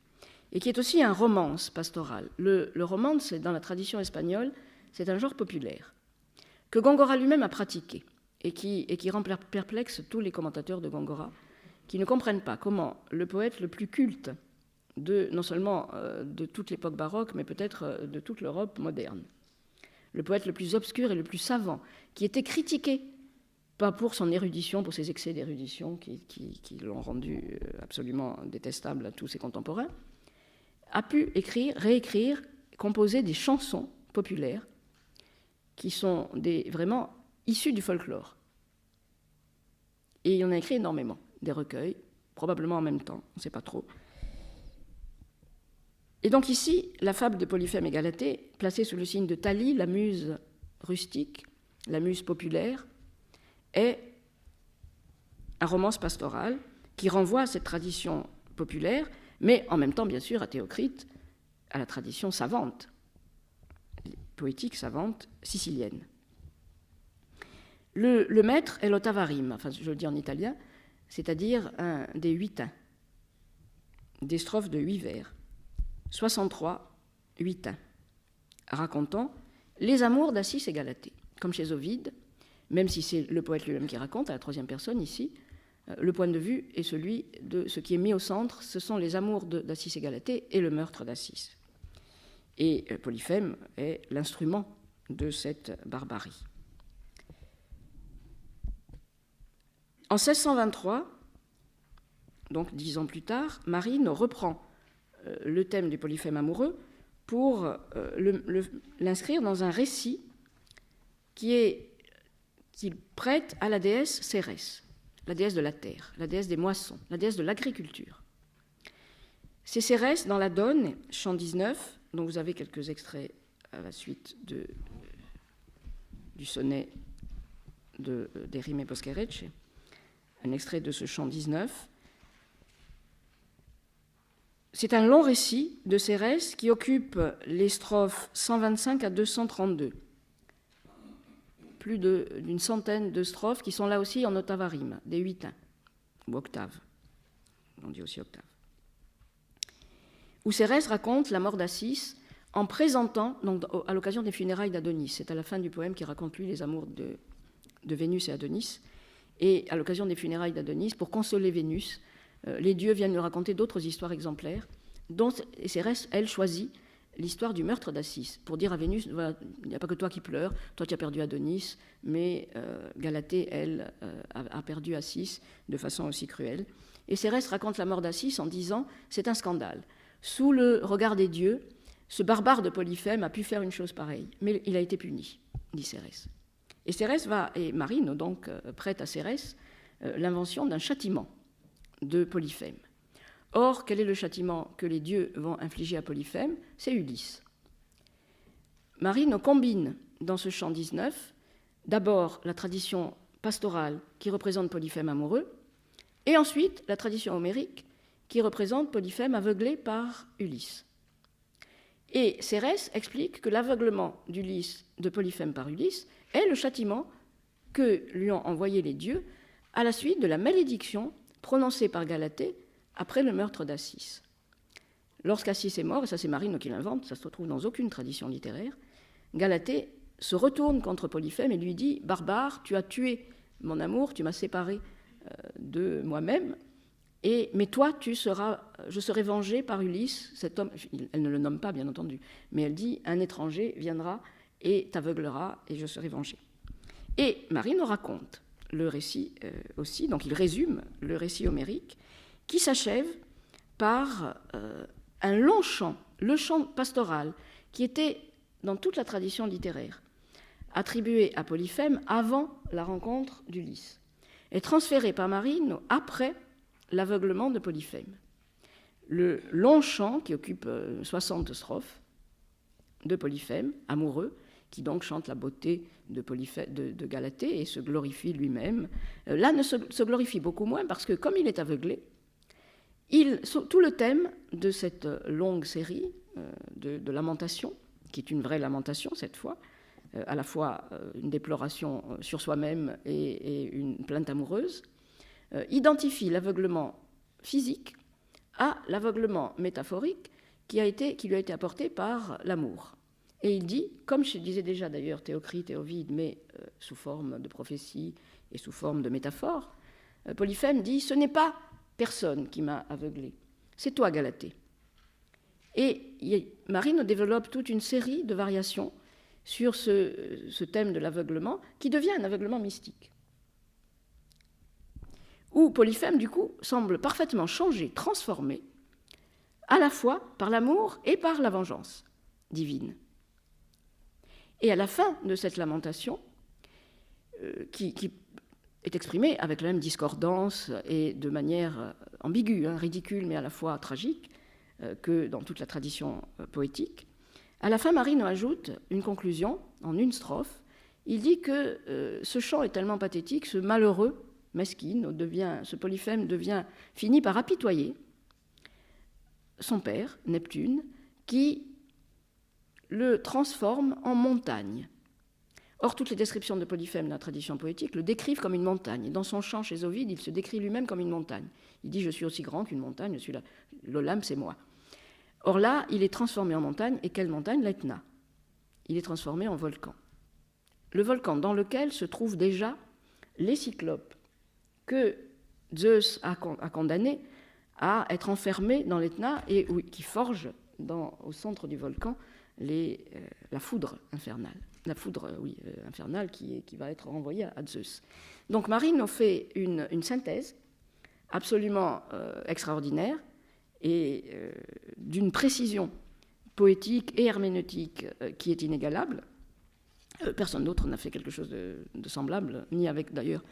et qui est aussi un romance pastoral. Le romance, dans la tradition espagnole, c'est un genre populaire que Gongora lui-même a pratiqué et qui rend perplexe tous les commentateurs de Gongora, qui ne comprennent pas comment le poète le plus culte non seulement de toute l'époque baroque, mais peut-être de toute l'Europe moderne, le poète le plus obscur et le plus savant, qui était critiqué, pas pour son érudition, pour ses excès d'érudition qui l'ont rendu absolument détestable à tous ses contemporains, a pu réécrire, composer des chansons populaires qui sont vraiment issues du folklore. Et il en a écrit énormément, des recueils, probablement en même temps, on ne sait pas trop. Et donc ici, la fable de Polyphème et Galatée, placée sous le signe de Thalie, la muse rustique, la muse populaire, est un romance pastoral qui renvoie à cette tradition populaire, mais en même temps, bien sûr, à Théocrite, à la tradition savante, poétique savante sicilienne. Le maître est l'ottava rime, enfin je le dis en italien, c'est-à-dire des 8 des strophes de 8 vers, 63 8 racontant les amours d'Assis et Galatée, comme chez Ovide, même si c'est le poète lui-même qui raconte, à la 3e personne ici, le point de vue est celui de ce qui est mis au centre, ce sont les amours d'Assis et Galatée et le meurtre d'Assis. Et Polyphème est l'instrument de cette barbarie. En 1623, donc 10 ans plus tard, Marino reprend le thème du Polyphème amoureux pour l'inscrire dans un récit qu'il prête à la déesse Cérès, la déesse de la terre, la déesse des moissons, la déesse de l'agriculture. C'est Cérès dans la Donne, chant 19, dont vous avez quelques extraits à la suite du sonnet des Rime Poscherece, un extrait de ce chant 19. C'est un long récit de Cérès qui occupe les strophes 125 à 232. Plus d'une centaine de strophes qui sont là aussi en octave à rime, des huitains, ou octaves. On dit aussi octave. Où Cérès raconte la mort d'Assis en présentant, donc à l'occasion des funérailles d'Adonis. C'est à la fin du poème qu'il raconte, lui, les amours de Vénus et Adonis. Et à l'occasion des funérailles d'Adonis, pour consoler Vénus, les dieux viennent lui raconter d'autres histoires exemplaires, dont Cérès, elle, choisit l'histoire du meurtre d'Assis, pour dire à Vénus, voilà, il n'y a pas que toi qui pleures, toi tu as perdu Adonis, mais Galatée, elle, a perdu Assis de façon aussi cruelle. Et Cérès raconte la mort d'Assis en disant, c'est un scandale. Sous le regard des dieux, ce barbare de Polyphème a pu faire une chose pareille, mais il a été puni, dit Cérès. Et Cérès et Marine, donc, prête à Cérès l'invention d'un châtiment de Polyphème. Or, quel est le châtiment que les dieux vont infliger à Polyphème? C'est Ulysse. Marine combine dans ce chant 19 d'abord la tradition pastorale qui représente Polyphème amoureux, et ensuite la tradition homérique qui représente Polyphème aveuglé par Ulysse. Et Cérès explique que l'aveuglement de Polyphème par Ulysse est le châtiment que lui ont envoyé les dieux à la suite de la malédiction prononcée par Galatée après le meurtre d'Assis. Lorsqu'Assis est mort, et ça c'est Marine qui l'invente, ça ne se trouve dans aucune tradition littéraire, Galatée se retourne contre Polyphème et lui dit « Barbare, tu as tué mon amour, tu m'as séparé de moi-même, mais toi, je serai vengée par Ulysse, cet homme, elle ne le nomme pas bien entendu, mais elle dit « Un étranger viendra et t'aveuglera et je serai vengée ». Et Marine raconte le récit aussi, donc il résume le récit homérique, qui s'achève par un long chant, le chant pastoral, qui était dans toute la tradition littéraire, attribué à Polyphème avant la rencontre d'Ulysse, et transféré par Marine après l'aveuglement de Polyphème. Le long chant, qui occupe 60 strophes, de Polyphème, amoureux, qui donc chante la beauté de Galatée et se glorifie lui-même, là ne se glorifie beaucoup moins parce que comme il est aveuglé, tout le thème de cette longue série de lamentations, qui est une vraie lamentation cette fois, à la fois une déploration sur soi-même et une plainte amoureuse, identifie l'aveuglement physique à l'aveuglement métaphorique qui lui a été apporté par l'amour. Et il dit, comme je disais déjà d'ailleurs Théocrite et Ovide, mais sous forme de prophétie et sous forme de métaphore, Polyphème dit « Ce n'est pas personne qui m'a aveuglé, c'est toi Galatée ». Et Marine développe toute une série de variations sur ce thème de l'aveuglement qui devient un aveuglement mystique. Où Polyphème, du coup, semble parfaitement changé, transformé, à la fois par l'amour et par la vengeance divine. Et à la fin de cette lamentation, qui est exprimée avec la même discordance et de manière ambiguë, ridicule, mais à la fois tragique, que dans toute la tradition poétique, à la fin, Marine ajoute une conclusion en une strophe. Il dit que ce chant est tellement pathétique, ce malheureux, mesquine, ce Polyphème finit par apitoyer son père, Neptune, qui le transforme en montagne. Or, toutes les descriptions de Polyphème dans la tradition poétique le décrivent comme une montagne. Et dans son chant chez Ovide, il se décrit lui-même comme une montagne. Il dit « Je suis aussi grand qu'une montagne, l'Olympe, c'est moi ». Or là, il est transformé en montagne. Et quelle montagne? L'Etna. Il est transformé en volcan. Le volcan dans lequel se trouvent déjà les cyclopes que Zeus a condamnés à être enfermés dans l'Etna et qui forgent au centre du volcan la foudre infernale. La foudre, infernale qui va être renvoyée à Zeus. Donc Marine en fait une synthèse absolument extraordinaire et d'une précision poétique et herméneutique qui est inégalable. Personne d'autre n'a fait quelque chose de semblable, ni avec d'ailleurs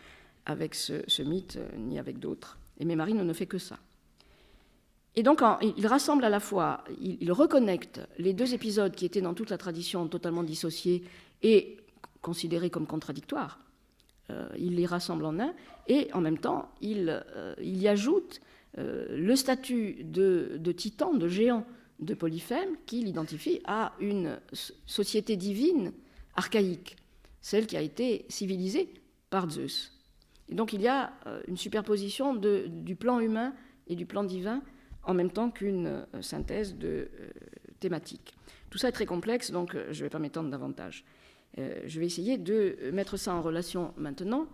avec ce mythe, ni avec d'autres. Et Mémarine ne fait que ça. Et donc, il rassemble à la fois, il reconnecte les deux épisodes qui étaient dans toute la tradition totalement dissociés et considérés comme contradictoires. Il les rassemble en un, et en même temps, il y ajoute le statut de titan, de géant de Polyphème, qu'il identifie à une société divine archaïque, celle qui a été civilisée par Zeus. Et donc, il y a une superposition du plan humain et du plan divin en même temps qu'une synthèse thématique. Tout ça est très complexe, donc je ne vais pas m'étendre davantage. Je vais essayer de mettre ça en relation maintenant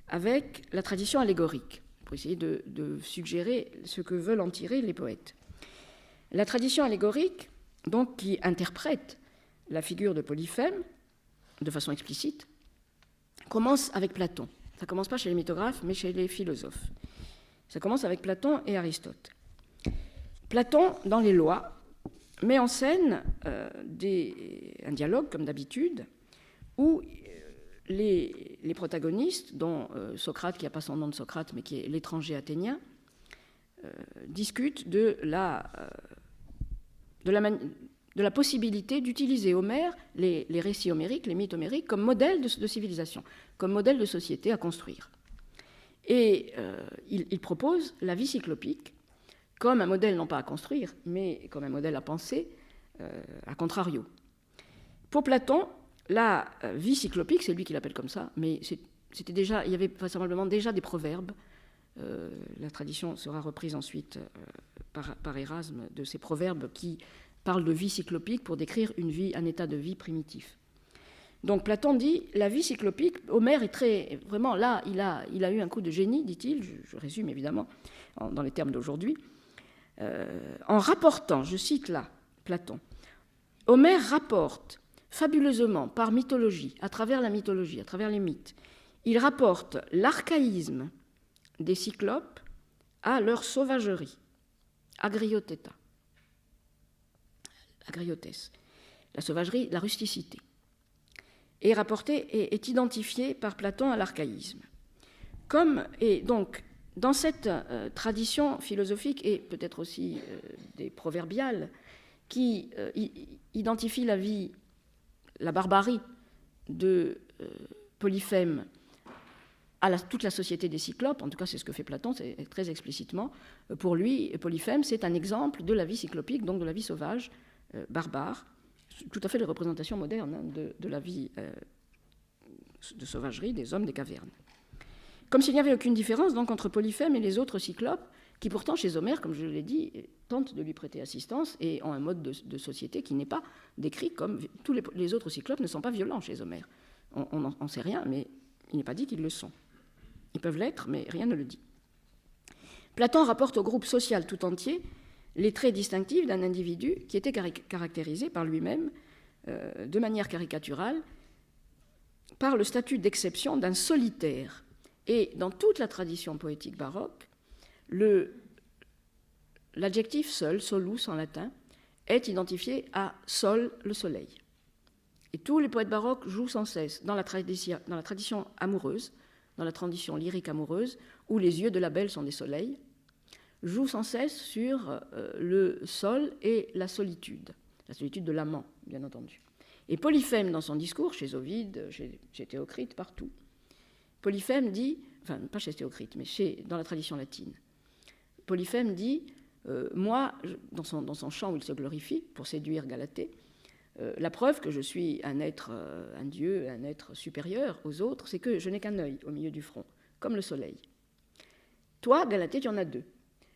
avec la tradition allégorique, pour essayer de suggérer ce que veulent en tirer les poètes. La tradition allégorique, donc, qui interprète la figure de Polyphème de façon explicite, commence avec Platon. Ça ne commence pas chez les mythographes, mais chez les philosophes. Ça commence avec Platon et Aristote. Platon, dans les Lois, met en scène un dialogue, comme d'habitude, où les protagonistes, dont Socrate, qui n'a pas son nom de Socrate, mais qui est l'étranger athénien, discutent de la possibilité d'utiliser Homère, les récits homériques, les mythes homériques, comme modèle de civilisation, comme modèle de société à construire. Et il propose la vie cyclopique comme un modèle non pas à construire, mais comme un modèle à penser, à contrario. Pour Platon, la vie cyclopique, c'est lui qui l'appelle comme ça, mais c'était déjà, il y avait vraisemblablement déjà des proverbes. La tradition sera reprise ensuite par Érasme de ces proverbes qui parlent de vie cyclopique pour décrire un état de vie primitif. Donc Platon dit, la vie cyclopique, Homère est très, vraiment là, il a eu un coup de génie, dit-il, je résume évidemment dans les termes d'aujourd'hui, en rapportant, je cite là Platon, Homère rapporte fabuleusement par mythologie, à travers la mythologie, à travers les mythes, il rapporte l'archaïsme des cyclopes à leur sauvagerie, agrioteta, agriotes, la sauvagerie, la rusticité, est rapporté est identifié par Platon à l'archaïsme. Et donc, dans cette tradition philosophique et peut-être aussi des proverbiales qui identifie la barbarie de Polyphème à toute la société des Cyclopes, en tout cas c'est ce que fait Platon très explicitement, pour lui, Polyphème, c'est un exemple de la vie cyclopique, donc de la vie sauvage, barbare, tout à fait les représentations modernes de la vie de sauvagerie des hommes des cavernes. Comme s'il n'y avait aucune différence donc entre Polyphème et les autres cyclopes, qui pourtant chez Homère, comme je l'ai dit, tentent de lui prêter assistance et ont un mode de société qui n'est pas décrit comme... Tous les autres cyclopes ne sont pas violents chez Homère. On n'en sait rien, mais il n'est pas dit qu'ils le sont. Ils peuvent l'être, mais rien ne le dit. Platon rapporte au groupe social tout entier les traits distinctifs d'un individu qui était caractérisé par lui-même, de manière caricaturale, par le statut d'exception d'un solitaire. Et dans toute la tradition poétique baroque, l'adjectif seul, solus en latin, est identifié à sol, le soleil. Et tous les poètes baroques jouent sans cesse dans la tradition amoureuse, dans la tradition lyrique amoureuse, où les yeux de la belle sont des soleils, jouent sans cesse sur le sol et la solitude de l'amant, bien entendu. Et Polyphème, dans son discours, chez Ovide, chez Théocrite, partout, Polyphème dit, enfin pas chez Théocrite, mais dans la tradition latine, Polyphème dit, moi, dans son chant où il se glorifie pour séduire Galatée, la preuve que je suis un être, un dieu, un être supérieur aux autres, c'est que je n'ai qu'un œil au milieu du front, comme le soleil. Toi, Galatée, tu en as deux.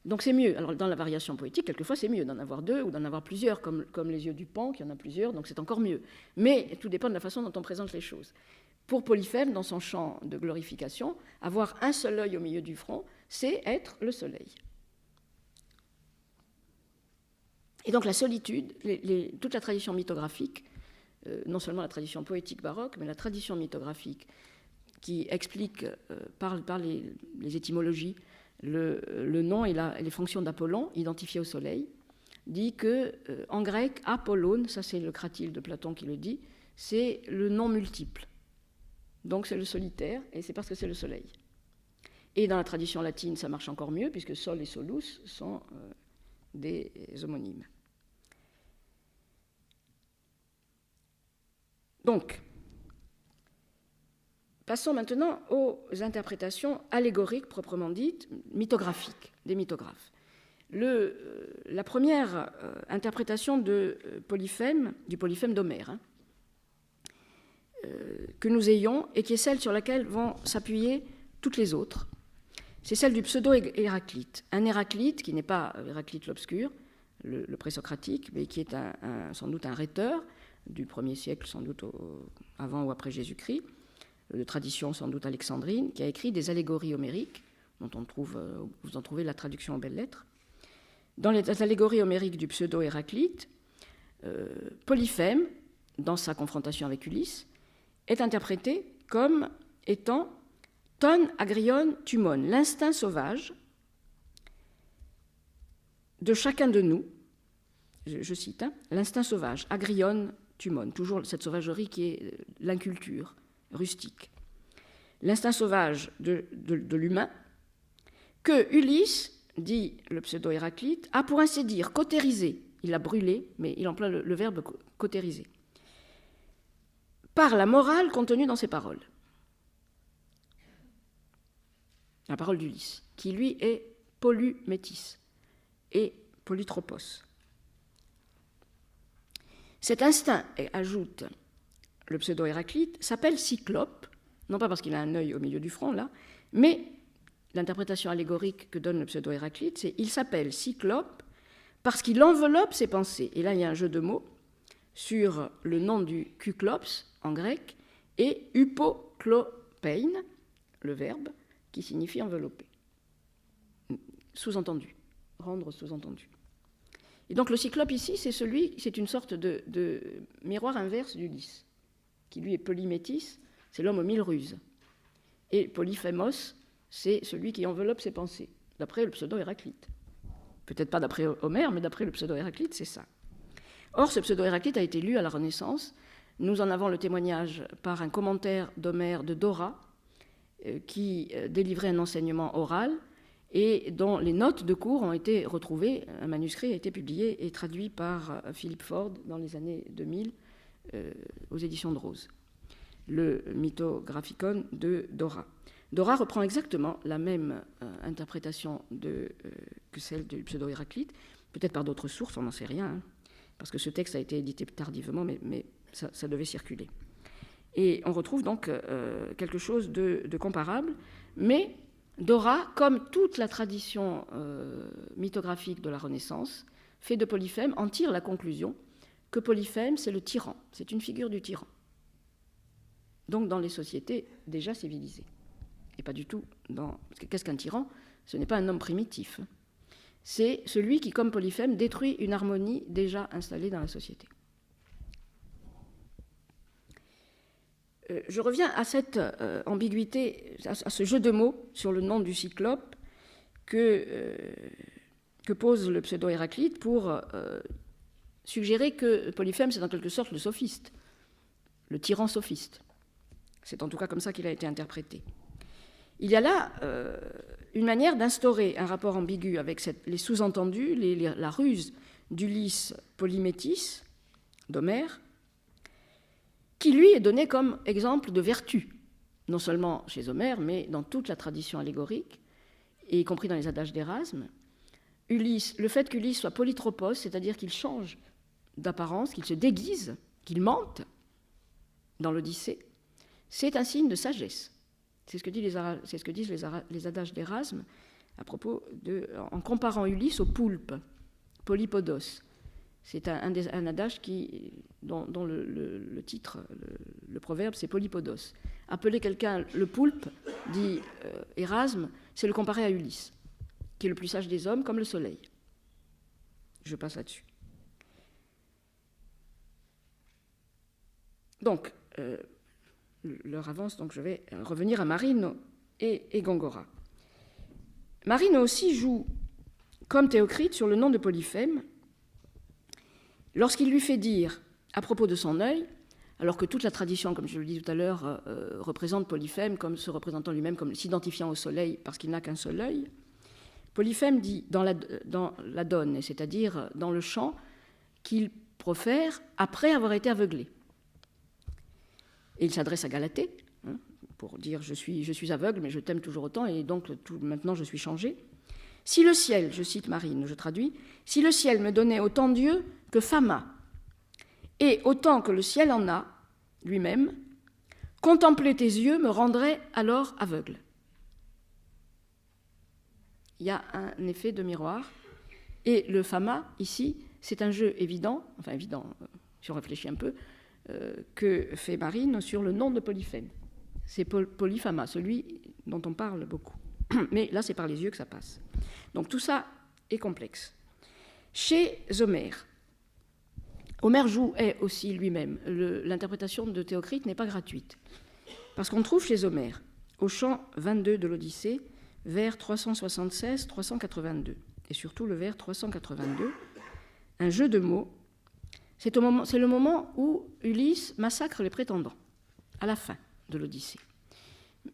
Donc c'est mieux. Alors dans la variation poétique, quelquefois c'est mieux d'en avoir deux ou d'en avoir plusieurs, comme les yeux du Pan, qui en a plusieurs, donc c'est encore mieux. Mais tout dépend de la façon dont on présente les choses. Pour Polyphème, dans son chant de glorification, avoir un seul œil au milieu du front, c'est être le soleil. Et donc la solitude, toute la tradition mythographique, non seulement la tradition poétique baroque, mais la tradition mythographique qui explique par les étymologies le nom et les fonctions d'Apollon identifiées au soleil, dit que, en grec, Apollon, ça c'est le cratyle de Platon qui le dit, c'est le nom multiple. Donc c'est le solitaire, et c'est parce que c'est le soleil. Et dans la tradition latine, ça marche encore mieux, puisque Sol et Solus sont des homonymes. Donc, passons maintenant aux interprétations allégoriques proprement dites, mythographiques, des mythographes. La première interprétation du Polyphème d'Homère, que nous ayons, et qui est celle sur laquelle vont s'appuyer toutes les autres, c'est celle du pseudo-Héraclite. Un Héraclite qui n'est pas Héraclite l'Obscur, le présocratique, mais qui est sans doute un rhéteur du 1er siècle, sans doute avant ou après Jésus-Christ, de tradition sans doute alexandrine, qui a écrit des allégories homériques, dont vous en trouvez la traduction en belles lettres. Dans les allégories homériques du pseudo-Héraclite, Polyphème, dans sa confrontation avec Ulysse, est interprété comme étant ton agrion tumon, l'instinct sauvage de chacun de nous, je cite, l'instinct sauvage, agrion tumon, toujours cette sauvagerie qui est l'inculture rustique. L'instinct sauvage de l'humain, que Ulysse, dit le pseudo-Héraclite, a pour ainsi dire cautérisé, il a brûlé, mais il emploie le verbe cautériser, par la morale contenue dans ses paroles. La parole d'Ulysse, qui lui est polymétis et polytropos. Cet instinct, ajoute le pseudo-Héraclite, s'appelle Cyclope, non pas parce qu'il a un œil au milieu du front, là, mais l'interprétation allégorique que donne le pseudo-Héraclite, c'est il s'appelle Cyclope parce qu'il enveloppe ses pensées. Et là, il y a un jeu de mots sur le nom du kuklops en grec et upoklopein, le verbe, qui signifie envelopper. Sous-entendu, rendre sous-entendu. Et donc le cyclope ici, c'est une sorte de miroir inverse d'Ulysse, qui lui est polymétis, c'est l'homme aux 1000 ruses. Et Polyphémos, c'est celui qui enveloppe ses pensées, d'après le pseudo-Héraclite. Peut-être pas d'après Homère, mais d'après le pseudo-Héraclite, c'est ça. Or, ce pseudo-Héraclite a été lu à la Renaissance. Nous en avons le témoignage par un commentaire d'Homère de Dora, qui délivrait un enseignement oral et dont les notes de cours ont été retrouvées. Un manuscrit a été publié et traduit par Philippe Ford dans les années 2000 aux éditions de Rose. Le Mythographicon de Dora. Dora reprend exactement la même interprétation que celle du pseudo-Héraclite, peut-être par d'autres sources, on n'en sait rien, parce que ce texte a été édité tardivement, mais ça devait circuler. Et on retrouve donc quelque chose de comparable, mais Dora, comme toute la tradition mythographique de la Renaissance, fait de Polyphème, en tire la conclusion que Polyphème, c'est le tyran, c'est une figure du tyran. Donc dans les sociétés déjà civilisées. Et pas du tout dans... Qu'est-ce qu'un tyran ? Ce n'est pas un homme primitif. C'est celui qui, comme Polyphème, détruit une harmonie déjà installée dans la société. Je reviens à cette ambiguïté, à ce jeu de mots sur le nom du cyclope que pose le pseudo-Héraclite pour suggérer que Polyphème, c'est en quelque sorte le sophiste, le tyran sophiste. C'est en tout cas comme ça qu'il a été interprété. Il y a là une manière d'instaurer un rapport ambigu avec les sous-entendus, la ruse d'Ulysse Polymétis, d'Homère, qui lui est donné comme exemple de vertu, non seulement chez Homère, mais dans toute la tradition allégorique, et y compris dans les adages d'Érasme. Le fait qu'Ulysse soit polytropos, c'est-à-dire qu'il change d'apparence, qu'il se déguise, qu'il mente dans l'Odyssée, c'est un signe de sagesse. C'est ce que disent les adages d'Érasme à propos en comparant Ulysse au poulpe, polypodos. C'est un adage dont le titre, le proverbe, c'est polypodos. Appeler quelqu'un le poulpe, dit Érasme, c'est le comparer à Ulysse, qui est le plus sage des hommes, comme le soleil. Je passe là-dessus. Donc, l'heure avance, donc je vais revenir à Marino et Gongora. Marino aussi joue, comme Théocrite, sur le nom de Polyphème, lorsqu'il lui fait dire, à propos de son œil, alors que toute la tradition, comme je le dis tout à l'heure, représente Polyphème comme se représentant lui-même, comme s'identifiant au soleil parce qu'il n'a qu'un seul œil, Polyphème dit dans la donne, c'est-à-dire dans le chant qu'il profère après avoir été aveuglé. Et il s'adresse à Galatée, pour dire je suis aveugle, mais je t'aime toujours autant, et donc maintenant je suis changé. Si le ciel, je cite Marine, je traduis, si le ciel me donnait autant d'yeux que femme a, et autant que le ciel en a lui-même, contempler tes yeux me rendrait alors aveugle. Il y a un effet de miroir, et le fama, ici, c'est un jeu évident, enfin évident, si on réfléchit un peu, que fait Marine sur le nom de Polyphème. C'est Polyphama, celui dont on parle beaucoup. Mais là, c'est par les yeux que ça passe. Donc tout ça est complexe. Chez Homère, Homère jouait aussi lui-même. L'interprétation de Théocrite n'est pas gratuite. Parce qu'on trouve chez Homère, au chant 22 de l'Odyssée, vers 376-382, et surtout le vers 382, un jeu de mots. C'est le moment où Ulysse massacre les prétendants, à la fin de l'Odyssée.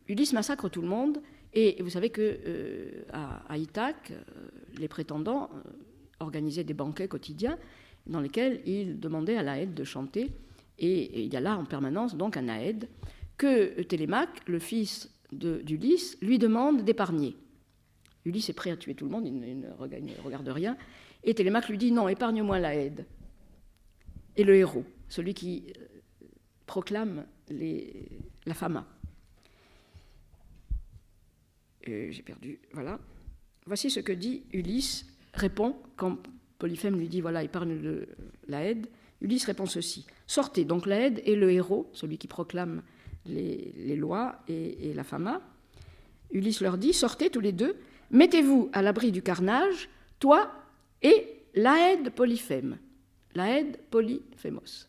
Ulysse massacre tout le monde, et vous savez qu'à Ithaque, les prétendants organisaient des banquets quotidiens dans lesquels ils demandaient à l'Aède de chanter, et il y a là en permanence donc un Aède que Télémaque, le fils d'Ulysse, lui demande d'épargner. Ulysse est prêt à tuer tout le monde, il ne regarde rien, et Télémaque lui dit « Non, épargne-moi l'Aède ». Et le héros, celui qui proclame la fama. J'ai perdu, voilà. Voici ce que dit Ulysse, répond, quand Polyphème lui dit, voilà, épargne l'Aède, Ulysse répond ceci. Sortez, donc l'Aède est le héros, celui qui proclame les lois et la fama. Ulysse leur dit, sortez tous les deux, mettez-vous à l'abri du carnage, toi et l'Aède Polyphème. L'Aède Polyphémos.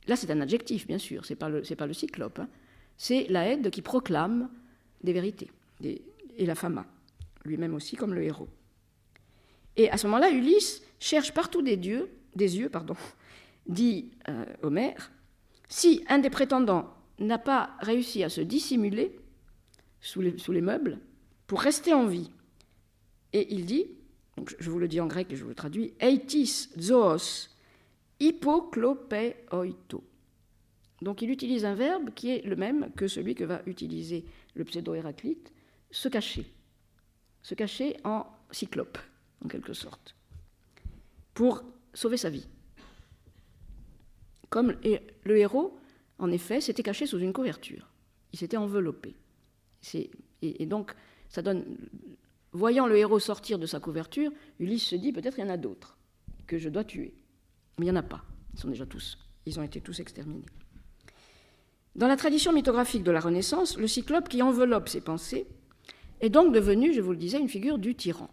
Là, c'est un adjectif, bien sûr, c'est pas le cyclope. Hein. C'est l'Aède qui proclame des vérités, et la fama, lui-même aussi comme le héros. Et à ce moment-là, Ulysse cherche partout des yeux, dit Homère, si un des prétendants n'a pas réussi à se dissimuler sous les meubles pour rester en vie, et il dit, donc je vous le dis en grec et je vous le traduis, eitis zoos hypoklopeoito. Donc il utilise un verbe qui est le même que celui que va utiliser le pseudo-Héraclite, se cacher en cyclope, en quelque sorte, pour sauver sa vie. Comme le héros, en effet, s'était caché sous une couverture, il s'était enveloppé. Et donc, ça donne... Voyant le héros sortir de sa couverture, Ulysse se dit, peut-être il y en a d'autres que je dois tuer. Mais il n'y en a pas, ils ont été tous exterminés. Dans la tradition mythographique de la Renaissance, le cyclope qui enveloppe ses pensées est donc devenu, je vous le disais, une figure du tyran.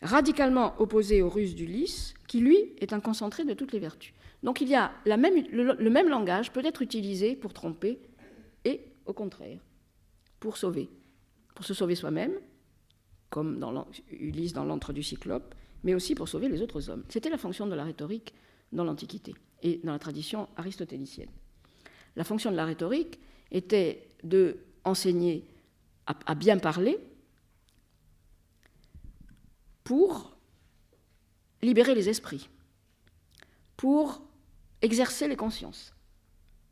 Radicalement opposé aux ruses d'Ulysse, qui lui est un concentré de toutes les vertus. Donc il y a le même langage peut être utilisé pour tromper et, au contraire, pour se sauver soi-même, comme dans Ulysse dans l'antre du cyclope, mais aussi pour sauver les autres hommes. C'était la fonction de la rhétorique dans l'Antiquité et dans la tradition aristotélicienne. La fonction de la rhétorique était d'enseigner à bien parler pour libérer les esprits, pour exercer les consciences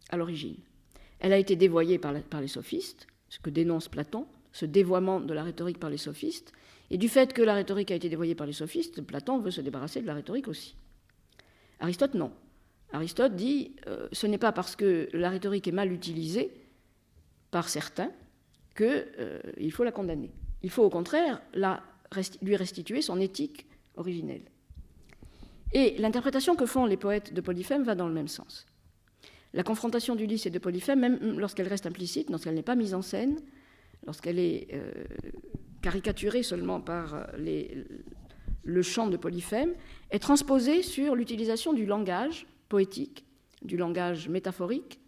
à l'origine. Elle a été dévoyée par les sophistes, ce que dénonce Platon, ce dévoiement de la rhétorique par les sophistes, et du fait que la rhétorique a été dévoyée par les sophistes, Platon veut se débarrasser de la rhétorique aussi. Aristote, non. Aristote dit ce n'est pas parce que la rhétorique est mal utilisée par certains qu'il faut la condamner. Il faut au contraire lui restituer son éthique originelle. Et l'interprétation que font les poètes de Polyphème va dans le même sens. La confrontation d'Ulysse et de Polyphème, même lorsqu'elle reste implicite, lorsqu'elle n'est pas mise en scène, lorsqu'elle est caricaturée seulement par le chant de Polyphème, est transposée sur l'utilisation du langage poétique, du langage métaphorique,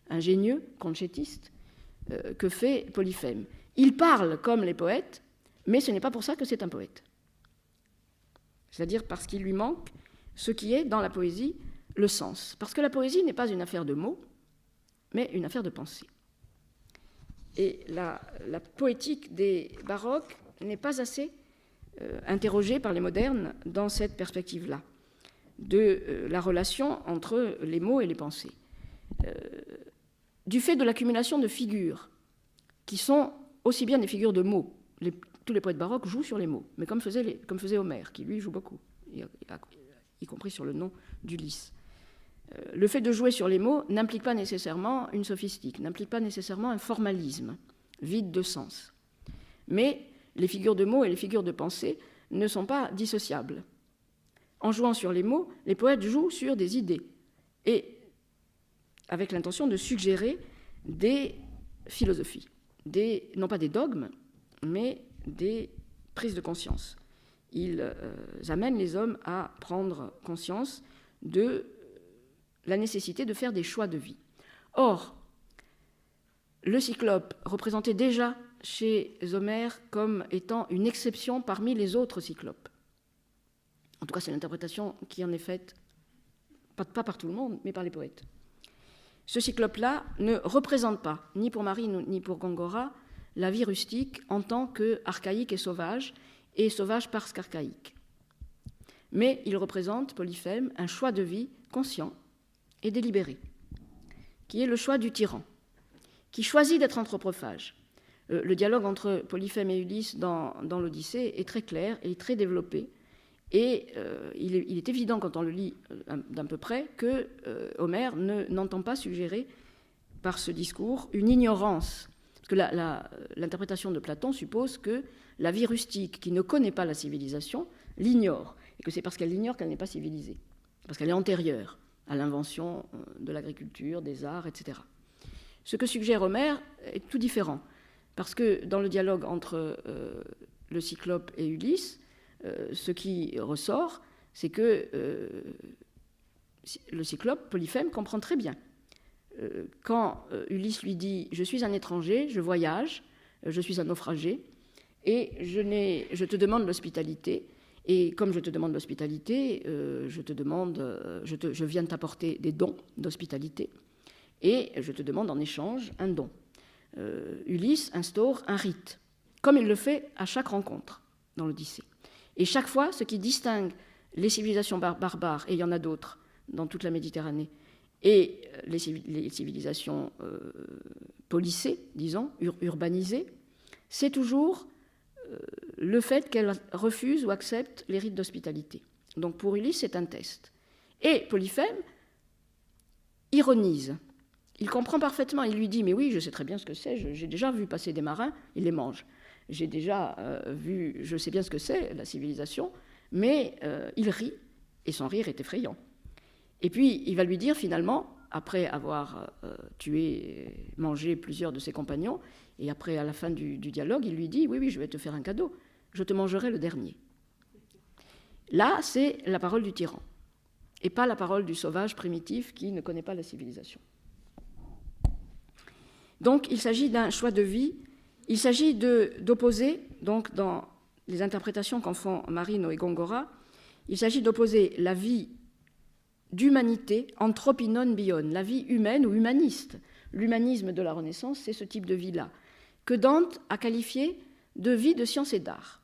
ingénieux, conchétiste, que fait Polyphème. Il parle comme les poètes, mais ce n'est pas pour ça que c'est un poète. c'est-à-dire parce qu'il lui manque ce qui est dans la poésie le sens. Parce que la poésie n'est pas une affaire de mots, mais une affaire de pensée. Et la poétique des baroques n'est pas assez interrogée par les modernes dans cette perspective-là, de la relation entre les mots et les pensées. Du fait de l'accumulation de figures, qui sont aussi bien des figures de mots. Tous les poètes baroques jouent sur les mots, mais comme faisait Homère, qui lui joue beaucoup, y compris sur le nom d'Ulysse. Le fait de jouer sur les mots n'implique pas nécessairement une sophistique, n'implique pas nécessairement un formalisme vide de sens. Mais les figures de mots et les figures de pensée ne sont pas dissociables. En jouant sur les mots, les poètes jouent sur des idées, et avec l'intention de suggérer des philosophies, non pas des dogmes, mais des prises de conscience. Ils amènent les hommes à prendre conscience de la nécessité de faire des choix de vie. Or, le Cyclope représentait déjà chez Homère comme étant une exception parmi les autres Cyclopes. En tout cas, c'est l'interprétation qui en est faite, pas par tout le monde, mais par les poètes. Ce Cyclope-là ne représente pas, ni pour Marine ni pour Gongora, la vie rustique en tant qu'archaïque et sauvage parce qu'archaïque. Mais il représente, Polyphème, un choix de vie conscient et délibéré, qui est le choix du tyran, qui choisit d'être anthropophage. Le dialogue entre Polyphème et Ulysse dans l'Odyssée est très clair et très développé, et il est évident quand on le lit d'un peu près que Homère n'entend pas suggérer par ce discours une ignorance, parce que l'interprétation de Platon suppose que la vie rustique qui ne connaît pas la civilisation l'ignore, et que c'est parce qu'elle l'ignore qu'elle n'est pas civilisée, parce qu'elle est antérieure à l'invention de l'agriculture, des arts, etc. Ce que suggère Homère est tout différent, parce que dans le dialogue entre le Cyclope et Ulysse, ce qui ressort, c'est que le Cyclope, Polyphème, comprend très bien. Quand Ulysse lui dit « Je suis un étranger, je voyage, je suis un naufragé, et je te demande l'hospitalité, et comme je te demande l'hospitalité, je viens de t'apporter des dons d'hospitalité, et je te demande en échange un don. » Ulysse instaure un rite, comme il le fait à chaque rencontre dans l'Odyssée. Et chaque fois, ce qui distingue les civilisations barbares, et il y en a d'autres dans toute la Méditerranée, et les civilisations policées, disons, urbanisées, c'est toujours le fait qu'elles refusent ou acceptent les rites d'hospitalité. Donc pour Ulysse, c'est un test. Et Polyphème ironise. Il comprend parfaitement, il lui dit « Mais oui, je sais très bien ce que c'est, j'ai déjà vu passer des marins, ils les mangent. J'ai déjà vu, je sais bien ce que c'est, la civilisation, mais il rit, et son rire est effrayant. » Et puis, il va lui dire finalement, après avoir mangé plusieurs de ses compagnons, et après, à la fin du dialogue, il lui dit « Oui, je vais te faire un cadeau, je te mangerai le dernier. » Là, c'est la parole du tyran, et pas la parole du sauvage primitif qui ne connaît pas la civilisation. Donc, il s'agit d'un choix de vie. Il s'agit d'opposer, donc dans les interprétations qu'en font Marino et Gongora, il s'agit d'opposer la vie d'humanité, anthropinon bion, la vie humaine ou humaniste. L'humanisme de la Renaissance, c'est ce type de vie-là, que Dante a qualifié de vie de science et d'art.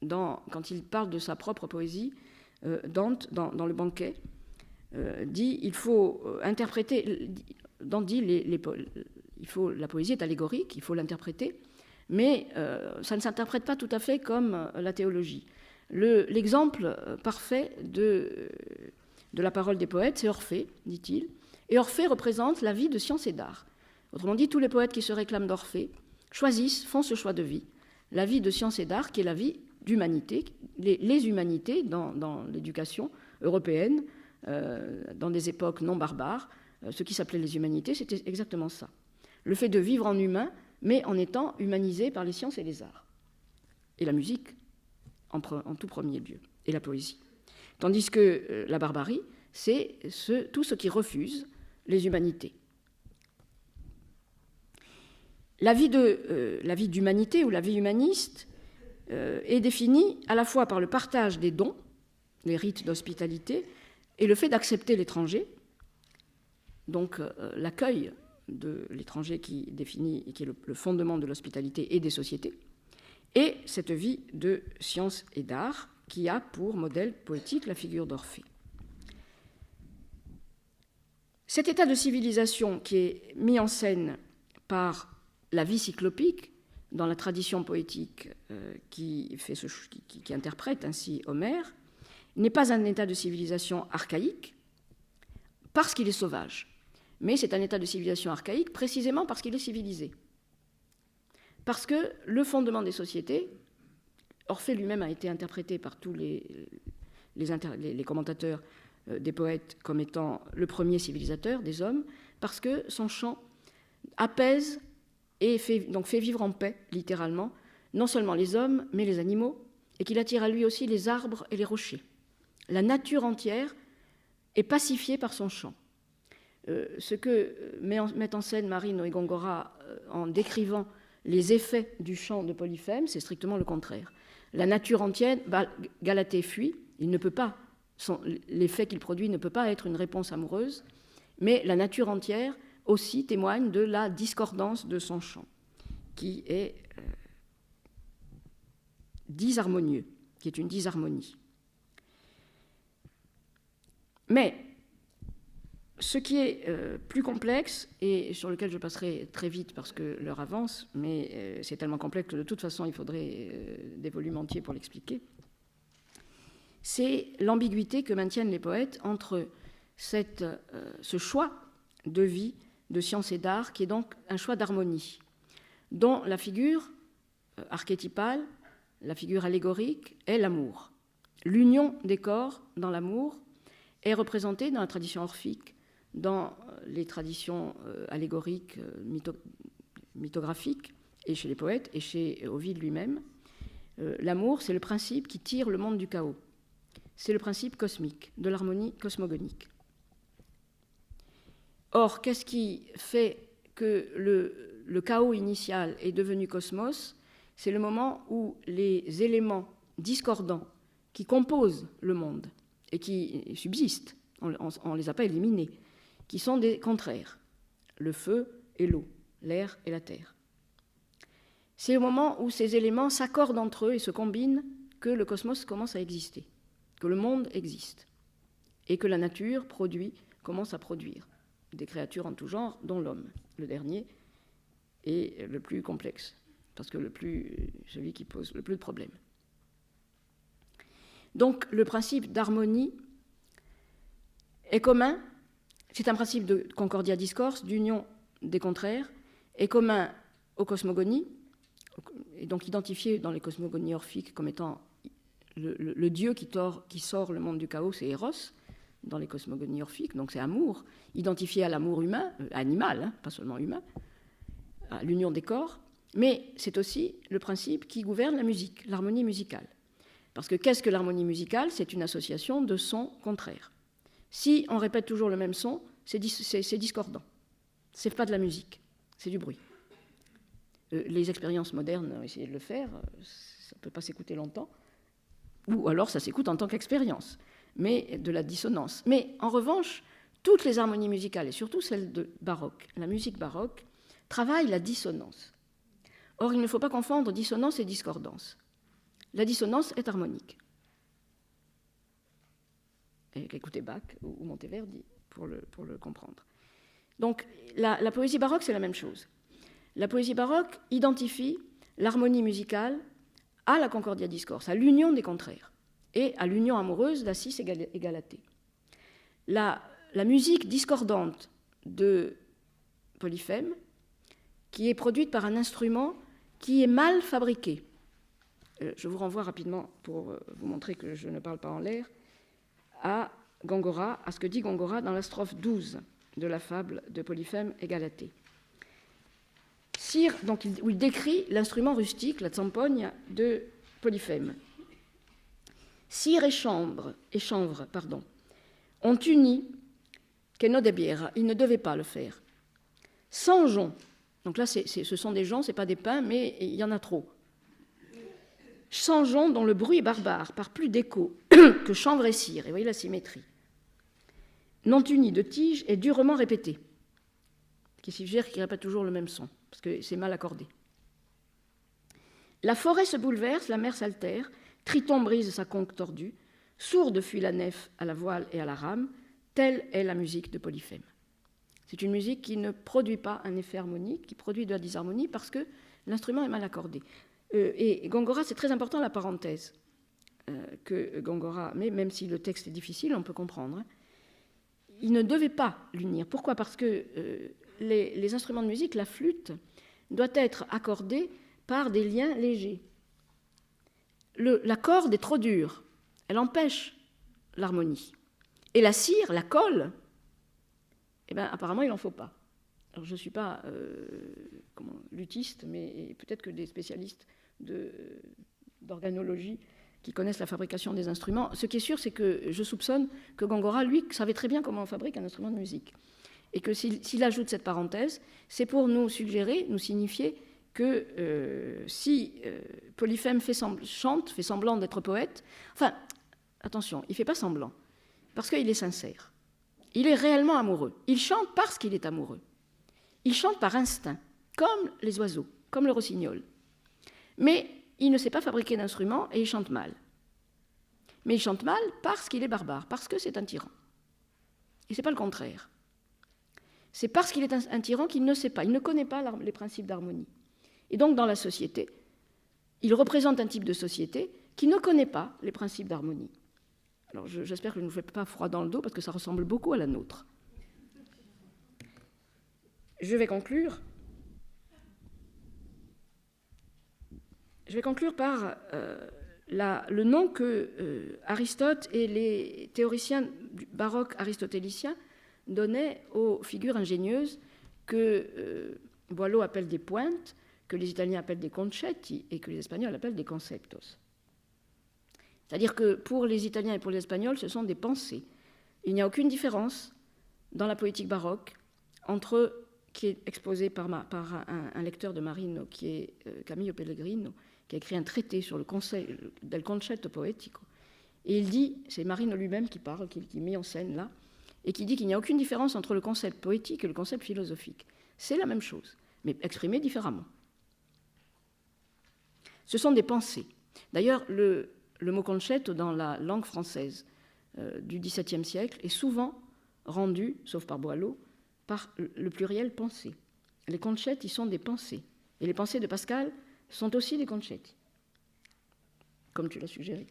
Quand il parle de sa propre poésie, Dante, dans le banquet, dit il faut interpréter. Dante dit la poésie est allégorique, il faut l'interpréter, mais ça ne s'interprète pas tout à fait comme la théologie. L'exemple parfait de la parole des poètes, c'est Orphée, dit-il, et Orphée représente la vie de science et d'art. Autrement dit, tous les poètes qui se réclament d'Orphée font ce choix de vie, la vie de science et d'art qui est la vie d'humanité, les humanités dans l'éducation européenne, dans des époques non barbares, ce qui s'appelait les humanités, c'était exactement ça. Le fait de vivre en humain, mais en étant humanisé par les sciences et les arts. Et la musique, en tout premier lieu, et la poésie. Tandis que la barbarie, c'est tout ce qui refuse les humanités. La vie d'humanité ou la vie humaniste est définie à la fois par le partage des dons, les rites d'hospitalité, et le fait d'accepter l'étranger, donc l'accueil de l'étranger qui définit et qui est le fondement de l'hospitalité et des sociétés, et cette vie de science et d'art qui a pour modèle poétique la figure d'Orphée. Cet état de civilisation qui est mis en scène par la vie cyclopique dans la tradition poétique qui interprète ainsi Homère n'est pas un état de civilisation archaïque parce qu'il est sauvage, mais c'est un état de civilisation archaïque précisément parce qu'il est civilisé. Parce que le fondement des sociétés, Orphée lui-même a été interprété par tous les commentateurs des poètes comme étant le premier civilisateur des hommes, parce que son chant apaise et fait vivre en paix, littéralement, non seulement les hommes, mais les animaux, et qu'il attire à lui aussi les arbres et les rochers. La nature entière est pacifiée par son chant. Ce que mettent en scène Marino et Góngora en décrivant les effets du chant de Polyphème, c'est strictement le contraire. La nature entière, Galatée fuit, il ne peut pas, l'effet qu'il produit ne peut pas être une réponse amoureuse, mais la nature entière aussi témoigne de la discordance de son chant, qui est disharmonieux, qui est une disharmonie. Mais ce qui est plus complexe, et sur lequel je passerai très vite parce que l'heure avance, mais c'est tellement complexe que de toute façon il faudrait des volumes entiers pour l'expliquer, c'est l'ambiguïté que maintiennent les poètes entre ce choix de vie, de science et d'art, qui est donc un choix d'harmonie, dont la figure archétypale, la figure allégorique est l'amour. L'union des corps dans l'amour est représentée dans la tradition orphique, dans les traditions allégoriques, mythographiques, et chez les poètes, et chez Ovide lui-même. L'amour, c'est le principe qui tire le monde du chaos. C'est le principe cosmique, de l'harmonie cosmogonique. Or, qu'est-ce qui fait que le chaos initial est devenu cosmos? C'est le moment où les éléments discordants qui composent le monde et qui subsistent, on ne les a pas éliminés, qui sont des contraires, le feu et l'eau, l'air et la terre. C'est au moment où ces éléments s'accordent entre eux et se combinent que le cosmos commence à exister, que le monde existe, et que la nature commence à produire des créatures en tout genre, dont l'homme, le dernier, est le plus complexe, parce que celui qui pose le plus de problèmes. Donc le principe d'harmonie est commun, c'est un principe de concordia discourse, d'union des contraires, est commun aux cosmogonies, et donc identifié dans les cosmogonies orphiques comme étant le dieu qui sort le monde du chaos, c'est Eros, dans les cosmogonies orphiques, donc c'est amour, identifié à l'amour humain, animal, pas seulement humain, à l'union des corps, mais c'est aussi le principe qui gouverne la musique, l'harmonie musicale. Parce que qu'est-ce que l'harmonie musicale? C'est une association de sons contraires. Si on répète toujours le même son, c'est discordant. C'est pas de la musique, c'est du bruit. Les expériences modernes ont essayé de le faire, ça ne peut pas s'écouter longtemps, ou alors ça s'écoute en tant qu'expérience, mais de la dissonance. Mais en revanche, toutes les harmonies musicales, et surtout celles de baroque, la musique baroque, travaillent la dissonance. Or, il ne faut pas confondre dissonance et discordance. La dissonance est harmonique. Et écoutez Bach ou Monteverdi pour le comprendre. Donc, la poésie baroque, c'est la même chose. La poésie baroque identifie l'harmonie musicale à la concordia discourse, à l'union des contraires, et à l'union amoureuse d'Acis et Galatée. La musique discordante de Polyphème, qui est produite par un instrument qui est mal fabriqué. Je vous renvoie rapidement, pour vous montrer que je ne parle pas en l'air, à Góngora, à ce que dit Góngora dans la strophe 12 de la fable de Polyphème et Galatée. Donc, où il décrit l'instrument rustique, la tsampogne de Polyphème. Cire et chanvre, ont uni que no debiera, ils ne devaient pas le faire. Sans joncs, donc là ce sont des joncs, ce n'est pas des pains, mais il y en a trop. changeons dont le bruit barbare, par plus d'écho que chanvre et cire, et voyez la symétrie, non uni de tige est durement répété, qui suggère qu'il répète toujours le même son, parce que c'est mal accordé. La forêt se bouleverse, la mer s'altère, Triton brise sa conque tordue, sourde fuit la nef à la voile et à la rame, telle est la musique de Polyphème. C'est une musique qui ne produit pas un effet harmonique, qui produit de la disharmonie parce que l'instrument est mal accordé. Et Góngora, c'est très important la parenthèse que Góngora met, même si le texte est difficile, on peut comprendre. Il ne devait pas l'unir. Pourquoi ? Parce que les instruments de musique, la flûte, doit être accordée par des liens légers. La corde est trop dure, elle empêche l'harmonie. Et la cire, la colle, eh bien, apparemment, il n'en faut pas. Alors, je ne suis pas luthiste, mais peut-être que des spécialistes d'organologie qui connaissent la fabrication des instruments. Ce qui est sûr, c'est que je soupçonne que Góngora, lui, savait très bien comment on fabrique un instrument de musique. Et que s'il ajoute cette parenthèse, c'est pour nous suggérer, nous signifier que si Polyphème chante, fait semblant d'être poète, enfin, attention, il ne fait pas semblant, parce qu'il est sincère. Il est réellement amoureux. Il chante parce qu'il est amoureux. Il chante par instinct, comme les oiseaux, comme le rossignol. Mais il ne sait pas fabriquer d'instruments et il chante mal. Mais il chante mal parce qu'il est barbare, parce que c'est un tyran. Et ce n'est pas le contraire. C'est parce qu'il est un tyran qu'il ne sait pas, il ne connaît pas les principes d'harmonie. Et donc, dans la société, il représente un type de société qui ne connaît pas les principes d'harmonie. Alors, j'espère que je ne vous fais pas froid dans le dos, parce que ça ressemble beaucoup à la nôtre. Je vais conclure par le nom que Aristote et les théoriciens baroques aristotéliciens donnaient aux figures ingénieuses que Boileau appelle des pointes, que les Italiens appellent des concetti et que les Espagnols appellent des conceptos. C'est-à-dire que pour les Italiens et pour les Espagnols, ce sont des pensées. Il n'y a aucune différence dans la poétique baroque entre, qui est exposée par un lecteur de Marino, qui est Camillo Pellegrino, qui a écrit un traité sur le del concetto poetico. Et il dit, c'est Marino lui-même qui parle, qui met en scène là, et qui dit qu'il n'y a aucune différence entre le concept poétique et le concept philosophique. C'est la même chose, mais exprimée différemment. Ce sont des pensées. D'ailleurs, le mot concetto dans la langue française du XVIIe siècle est souvent rendu, sauf par Boileau, par le pluriel pensée. Les concetti sont des pensées. Et les pensées de Pascal sont aussi des concetti, comme tu l'as suggéré.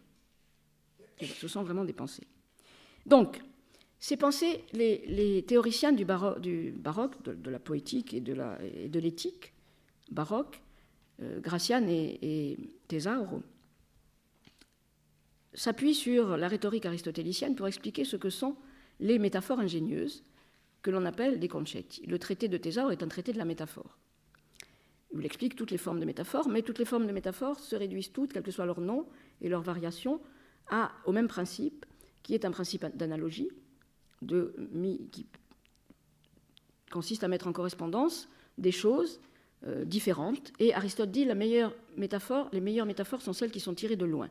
Ce sont vraiment des pensées. Donc, ces pensées, les théoriciens du baroque, de la poétique et de l'éthique baroque, Gracian et Tesauro, s'appuient sur la rhétorique aristotélicienne pour expliquer ce que sont les métaphores ingénieuses que l'on appelle des concetti. Le traité de Tesauro est un traité de la métaphore. Il explique toutes les formes de métaphores, mais toutes les formes de métaphores se réduisent toutes, quel que soit leur nom et leur variation, au même principe, qui est un principe d'analogie, qui consiste à mettre en correspondance des choses différentes. Et Aristote dit que les meilleures métaphores sont celles qui sont tirées de loin,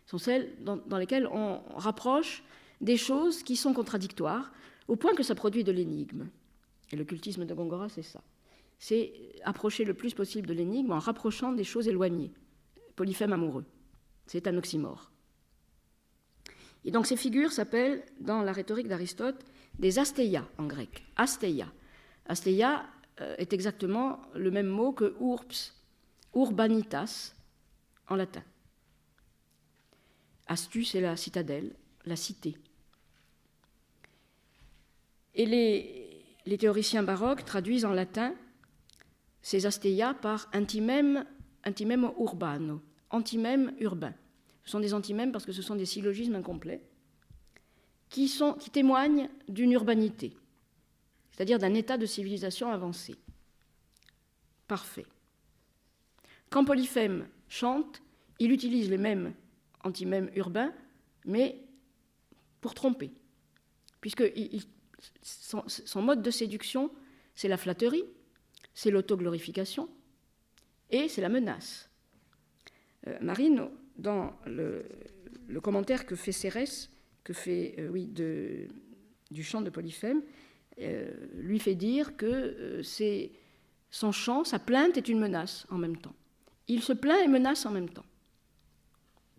sont celles dans lesquelles on rapproche des choses qui sont contradictoires, au point que ça produit de l'énigme. Et le cultisme de Góngora, c'est ça. C'est approcher le plus possible de l'énigme en rapprochant des choses éloignées. Polyphème amoureux, c'est un oxymore. Et donc ces figures s'appellent, dans la rhétorique d'Aristote, des astéia en grec. Astéia. Astéia est exactement le même mot que urbs, urbanitas en latin. Astu, c'est la citadelle, la cité. Et les théoriciens baroques traduisent en latin ces astéia par antimème urbano, antimème urbain. Ce sont des antimèmes parce que ce sont des syllogismes incomplets qui témoignent d'une urbanité, c'est-à-dire d'un état de civilisation avancée. Parfait. Quand Polyphème chante, il utilise les mêmes antimèmes urbains, mais pour tromper, puisque son mode de séduction, c'est la flatterie, c'est l'autoglorification et c'est la menace. Marino dans le commentaire que fait Cérès, du chant de Polyphème, lui fait dire que son chant, sa plainte est une menace en même temps. Il se plaint et menace en même temps.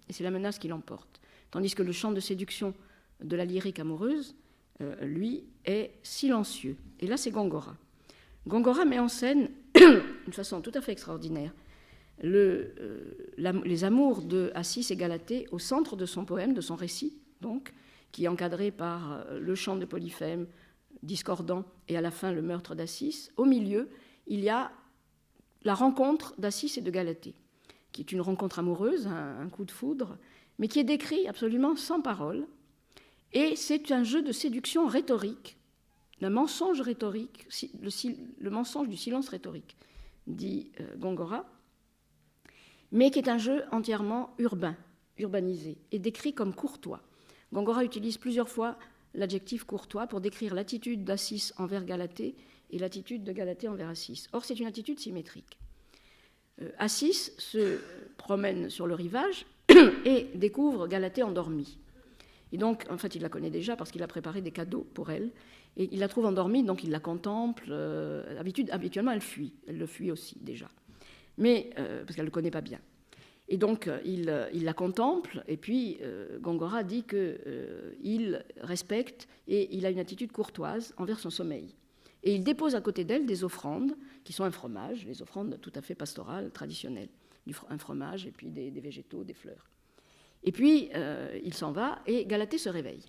Et c'est la menace qui l'emporte. Tandis que le chant de séduction de la lyrique amoureuse, lui, est silencieux. Et là, c'est Gongora. Gongora met en scène, d'une façon tout à fait extraordinaire, les amours de Assis et Galatée au centre de son poème, de son récit, donc, qui est encadré par le chant de Polyphème, discordant, et à la fin le meurtre d'Assis. Au milieu, il y a la rencontre d'Assis et de Galatée, qui est une rencontre amoureuse, un coup de foudre, mais qui est décrit absolument sans parole. Et c'est un jeu de séduction rhétorique, d'un mensonge rhétorique, le mensonge du silence rhétorique, dit Gongora, mais qui est un jeu entièrement urbanisé, et décrit comme courtois. Gongora utilise plusieurs fois l'adjectif courtois pour décrire l'attitude d'Assis envers Galatée et l'attitude de Galatée envers Assis. Or, c'est une attitude symétrique. Assis se promène sur le rivage et découvre Galatée endormie. Et donc, en fait, il la connaît déjà parce qu'il a préparé des cadeaux pour elle. Et il la trouve endormie, donc il la contemple. Habituellement, elle fuit. Elle le fuit aussi, déjà. Mais, parce qu'elle ne le connaît pas bien. Et donc, il la contemple, et puis Gongora dit qu'il respecte et il a une attitude courtoise envers son sommeil. Et il dépose à côté d'elle des offrandes, qui sont un fromage, les offrandes tout à fait pastorales, traditionnelles. Un fromage, et puis des végétaux, des fleurs. Et puis, il s'en va, et Galatée se réveille.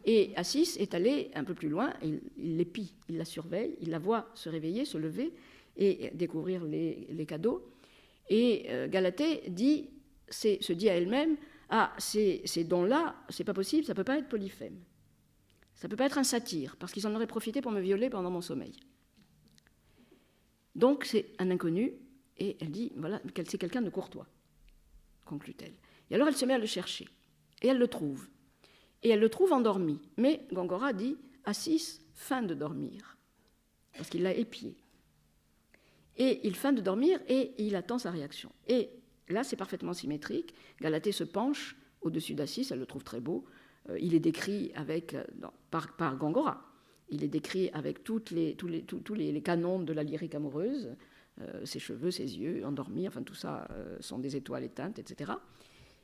Et Assis est allé un peu plus loin, il l'épie, il la surveille, il la voit se réveiller, se lever, et découvrir les cadeaux. Et Galatée se dit à elle-même, ces dons-là, c'est pas possible, ça ne peut pas être Polyphème. Ça ne peut pas être un satyre, parce qu'ils en auraient profité pour me violer pendant mon sommeil. Donc c'est un inconnu, et elle dit, voilà, c'est quelqu'un de courtois, conclut-elle. Et alors elle se met à le chercher, et elle le trouve. Et elle le trouve endormi. Mais Gongora dit, Assis feint de dormir, parce qu'il l'a épié. Et il feint de dormir, et il attend sa réaction. Et là, c'est parfaitement symétrique. Galatée se penche au-dessus d'Assis, elle le trouve très beau. Il est décrit par Gongora. Il est décrit avec tous les canons de la lyrique amoureuse, ses cheveux, ses yeux, endormis, enfin tout ça sont des étoiles éteintes, etc.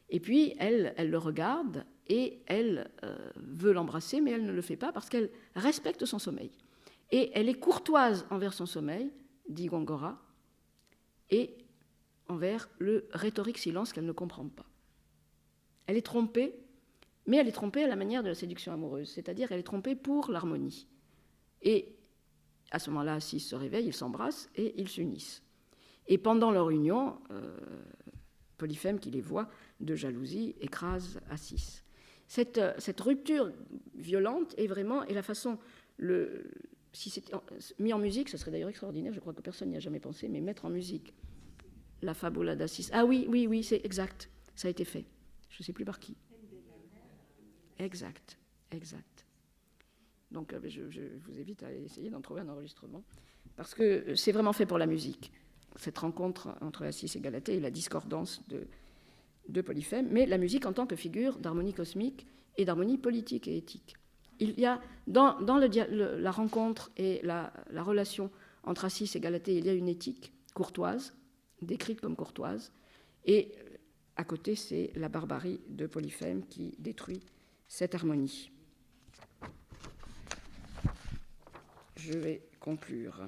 Et puis elle le regarde et elle veut l'embrasser, mais elle ne le fait pas parce qu'elle respecte son sommeil. Et elle est courtoise envers son sommeil, dit Gongora, et envers le rhétorique silence qu'elle ne comprend pas. Elle est trompée, mais elle est trompée à la manière de la séduction amoureuse, c'est-à-dire elle est trompée pour l'harmonie. Et à ce moment-là, Assis se réveille, ils s'embrassent et ils s'unissent. Et pendant leur union, Polyphème, qui les voit de jalousie, écrase Assis. Cette rupture violente est la façon... Si c'était mis en musique, ce serait d'ailleurs extraordinaire, je crois que personne n'y a jamais pensé, mais mettre en musique la Fabula d'Assis. Ah oui, c'est exact, ça a été fait. Je ne sais plus par qui. Exact. Donc je vous invite à essayer d'en trouver un enregistrement, parce que c'est vraiment fait pour la musique, cette rencontre entre Assis et Galatée et la discordance de Polyphème, mais la musique en tant que figure d'harmonie cosmique et d'harmonie politique et éthique. Il y a dans la rencontre et la relation entre Assis et Galatée, il y a une éthique courtoise, décrite comme courtoise, et à côté, c'est la barbarie de Polyphème qui détruit cette harmonie. Je vais conclure.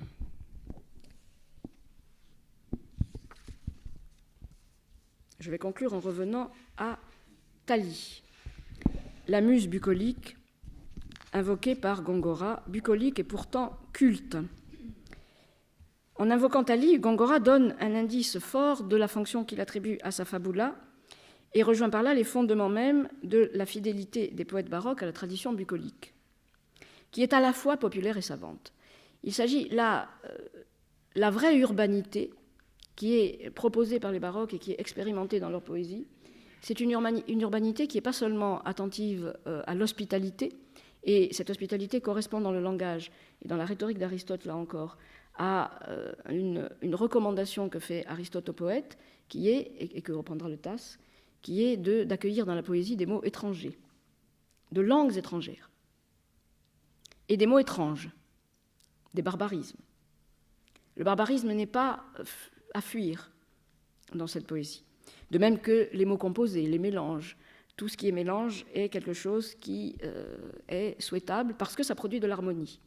Je vais conclure en revenant à Thalie, la muse bucolique invoquée par Gongora, bucolique et pourtant culte. En invoquant Thalie, Gongora donne un indice fort de la fonction qu'il attribue à sa fabula et rejoint par là les fondements même de la fidélité des poètes baroques à la tradition bucolique, qui est à la fois populaire et savante. Il s'agit la vraie urbanité qui est proposée par les baroques et qui est expérimentée dans leur poésie. C'est une urbanité qui n'est pas seulement attentive à l'hospitalité, et cette hospitalité correspond dans le langage et dans la rhétorique d'Aristote, là encore, à une recommandation que fait Aristote au poète, qui est, et que reprendra le Tasse, qui est d'accueillir dans la poésie des mots étrangers, de langues étrangères, et des mots étranges, des barbarismes. Le barbarisme n'est pas à fuir dans cette poésie. De même que les mots composés, les mélanges, tout ce qui est mélange est quelque chose qui est souhaitable parce que ça produit de l'harmonie.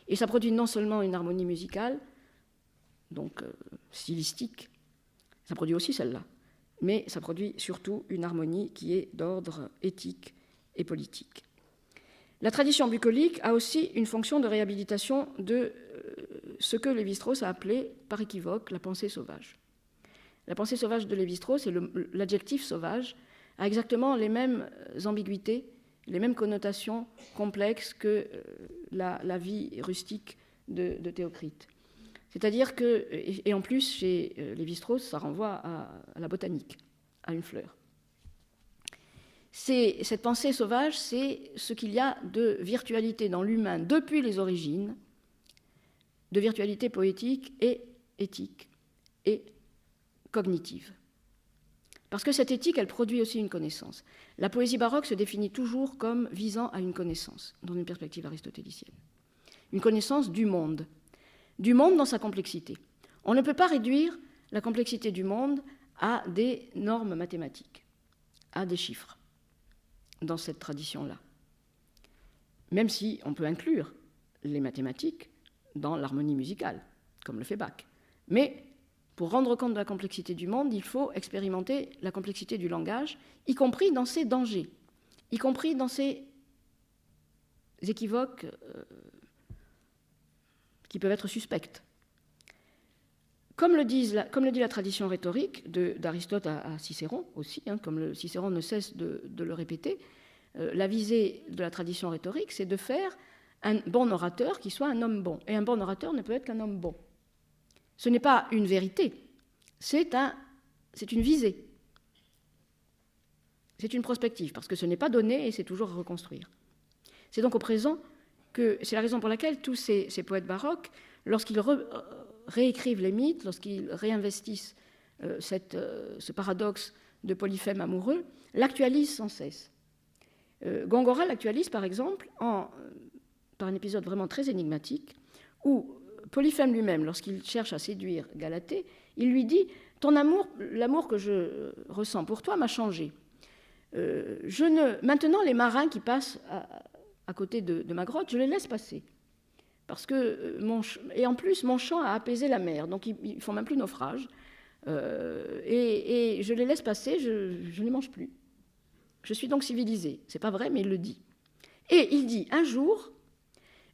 Et ça produit non seulement une harmonie musicale, donc stylistique, ça produit aussi celle-là, mais ça produit surtout une harmonie qui est d'ordre éthique et politique. La tradition bucolique a aussi une fonction de réhabilitation de ce que Lévi-Strauss a appelé, par équivoque, la pensée sauvage. La pensée sauvage de Lévi-Strauss, et l'adjectif sauvage, a exactement les mêmes ambiguïtés, les mêmes connotations complexes que la vie rustique de Théocrite. C'est-à-dire que, et en plus, chez Lévi-Strauss, ça renvoie à la botanique, à une fleur. Cette pensée sauvage, c'est ce qu'il y a de virtualité dans l'humain depuis les origines, de virtualité poétique et éthique et cognitive. Parce que cette éthique, elle produit aussi une connaissance. La poésie baroque se définit toujours comme visant à une connaissance, dans une perspective aristotélicienne. Une connaissance du monde dans sa complexité. On ne peut pas réduire la complexité du monde à des normes mathématiques, à des chiffres, dans cette tradition-là. Même si on peut inclure les mathématiques dans l'harmonie musicale, comme le fait Bach. Mais pour rendre compte de la complexité du monde, il faut expérimenter la complexité du langage, y compris dans ses dangers, y compris dans ses équivoques qui peuvent être suspectes. Comme le dit la tradition rhétorique d'Aristote à Cicéron aussi, comme Cicéron ne cesse de le répéter, la visée de la tradition rhétorique, c'est de faire un bon orateur qui soit un homme bon. Et un bon orateur ne peut être qu'un homme bon. Ce n'est pas une vérité, c'est une visée. C'est une prospective, parce que ce n'est pas donné et c'est toujours à reconstruire. C'est donc au présent que c'est la raison pour laquelle tous ces poètes baroques, lorsqu'ils réécrivent les mythes, lorsqu'ils réinvestissent ce paradoxe de Polyphème amoureux, l'actualisent sans cesse. Gongora l'actualise par exemple par un épisode vraiment très énigmatique où Polyphème lui-même, lorsqu'il cherche à séduire Galatée, il lui dit « Ton amour, l'amour que je ressens pour toi m'a changé. Maintenant, les marins qui passent à côté de ma grotte, je les laisse passer. Parce que et en plus, mon chant a apaisé la mer, donc ils ne font même plus naufrage. Et je les laisse passer, je ne les mange plus. Je suis donc civilisé. C'est pas vrai, mais il le dit. Et il dit, un jour,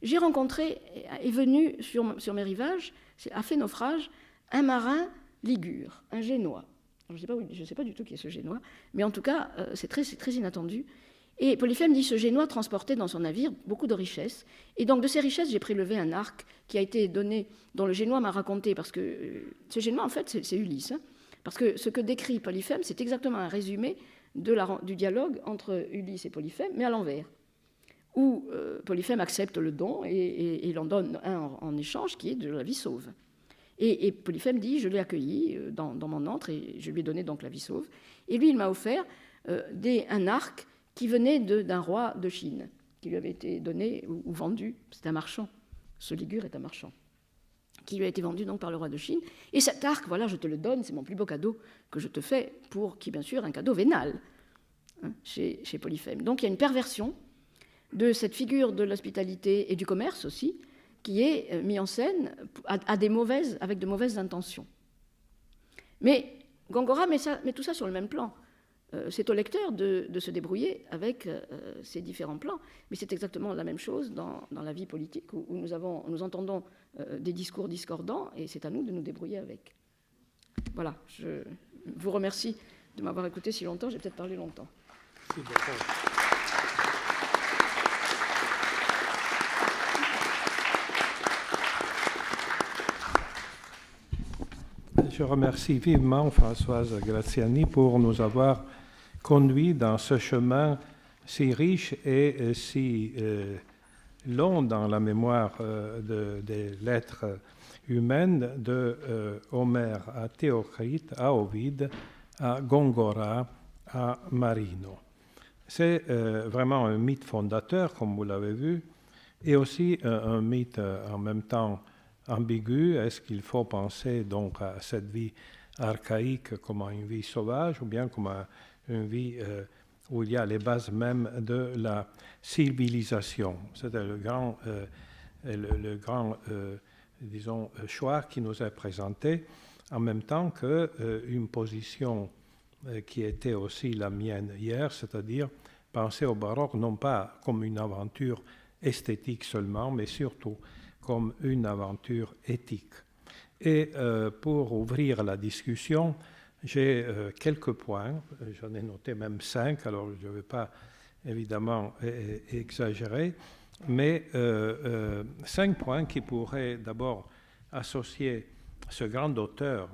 j'ai rencontré, est venu sur mes rivages, a fait naufrage, un marin ligure, un Génois. Je ne sais pas du tout qui est ce Génois, mais en tout cas, c'est très inattendu. Et Polyphème dit, ce Génois transportait dans son navire beaucoup de richesses, et donc de ces richesses, j'ai prélevé un arc qui a été donné, dont le Génois m'a raconté, parce que ce Génois, en fait, c'est Ulysse, parce que ce que décrit Polyphème, c'est exactement un résumé du dialogue entre Ulysse et Polyphème, mais à l'envers, où Polyphème accepte le don et il en donne un en échange, qui est de la vie sauve. Et Polyphème dit, je l'ai accueilli dans mon antre, et je lui ai donné donc la vie sauve, et lui, il m'a offert un arc qui venait d'un roi de Chine, qui lui avait été donné ou vendu, c'est un marchand, ce Ligure est un marchand, qui lui a été vendu donc par le roi de Chine. Et cet arc, voilà, je te le donne, c'est mon plus beau cadeau que je te fais, qui est bien sûr un cadeau vénal, chez Polyphème. Donc il y a une perversion de cette figure de l'hospitalité et du commerce aussi, qui est mis en scène avec de mauvaises intentions. Mais Gongora met tout ça sur le même plan. C'est au lecteur de se débrouiller avec ces différents plans, mais c'est exactement la même chose dans la vie politique où nous entendons des discours discordants et c'est à nous de nous débrouiller avec. Voilà, je vous remercie de m'avoir écouté si longtemps, j'ai peut-être parlé longtemps. Je remercie vivement Françoise Graziani pour nous avoir conduit dans ce chemin si riche et si long dans la mémoire des lettres humaines de Homère à Théocrite, à Ovide, à Gongora, à Marino. C'est vraiment un mythe fondateur, comme vous l'avez vu, et aussi un mythe en même temps ambigu. Est-ce qu'il faut penser donc à cette vie archaïque comme à une vie sauvage ou bien comme à une vie où il y a les bases même de la civilisation? C'était le grand disons, choix qui nous est présenté, en même temps qu'une position qui était aussi la mienne hier, c'est-à-dire penser au baroque non pas comme une aventure esthétique seulement, mais surtout comme une aventure éthique. Et pour ouvrir la discussion, j'ai quelques points, j'en ai noté même 5, alors je ne vais pas évidemment exagérer, mais 5 points qui pourraient d'abord associer ce grand auteur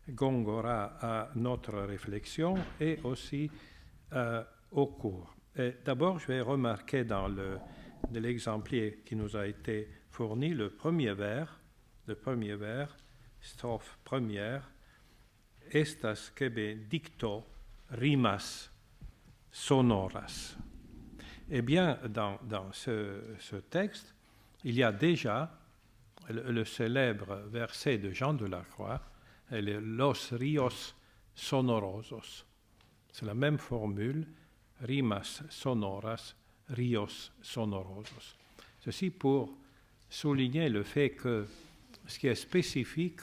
Góngora à notre réflexion et aussi au cours. D'abord, je vais remarquer dans l'exemplier qui nous a été fourni le premier vers, strophe première, estas quebe dicto rimas sonoras. Eh bien, dans ce texte, il y a déjà le célèbre verset de Jean de la Croix, los rios sonorosos. C'est la même formule, rimas sonoras, rios sonorosos. Ceci pour souligner le fait que ce qui est spécifique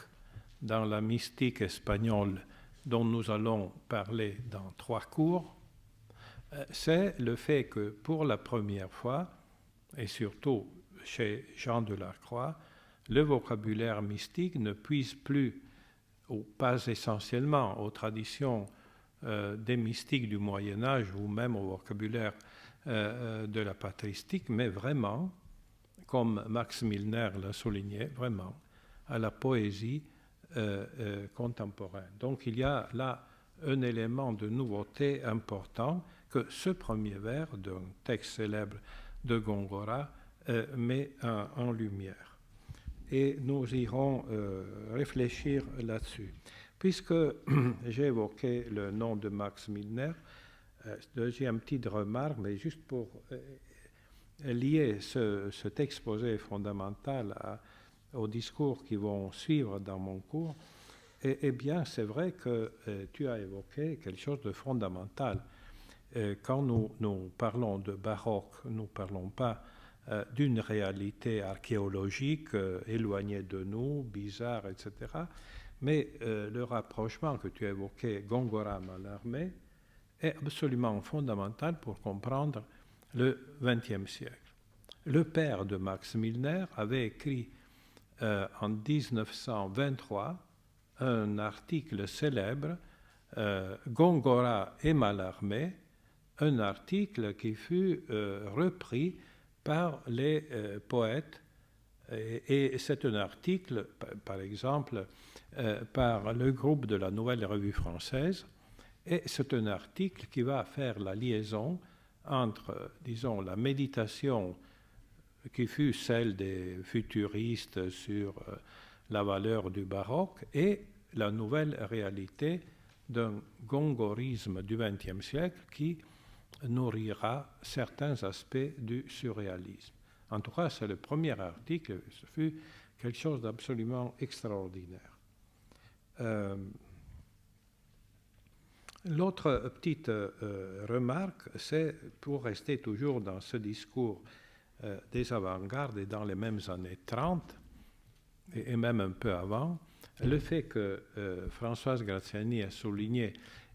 dans la mystique espagnole dont nous allons parler dans 3 cours, c'est le fait que pour la première fois, et surtout chez Jean de la Croix, le vocabulaire mystique ne puise plus, ou pas essentiellement, aux traditions des mystiques du Moyen-Âge ou même au vocabulaire de la patristique, mais vraiment, comme Max Milner l'a souligné, vraiment à la poésie contemporaine. Donc il y a là un élément de nouveauté important que ce premier vers d'un texte célèbre de Góngora met en lumière. Et nous irons réfléchir là-dessus. Puisque j'ai évoqué le nom de Max Milner, deuxième petite remarque, mais juste pour lier cet exposé fondamental aux discours qui vont suivre dans mon cours, eh bien, c'est vrai que tu as évoqué quelque chose de fondamental. Quand nous parlons de baroque, nous ne parlons pas d'une réalité archéologique éloignée de nous, bizarre, etc. Mais le rapprochement que tu as évoqué, Góngora-Mallarmé, est absolument fondamental pour comprendre le XXe siècle. Le père de Max Milner avait écrit en 1923 un article célèbre, Góngora et Mallarmé, un article qui fut repris par les poètes, et c'est un article, par exemple, par le groupe de la Nouvelle Revue Française, et c'est un article qui va faire la liaison entre, disons, la méditation qui fut celle des futuristes sur la valeur du baroque et la nouvelle réalité d'un gongorisme du XXe siècle qui nourrira certains aspects du surréalisme. En tout cas, c'est le premier article, ce fut quelque chose d'absolument extraordinaire. L'autre petite remarque, c'est pour rester toujours dans ce discours des avant-gardes et dans les mêmes années 30, et même un peu avant, le fait que Françoise Graziani a souligné,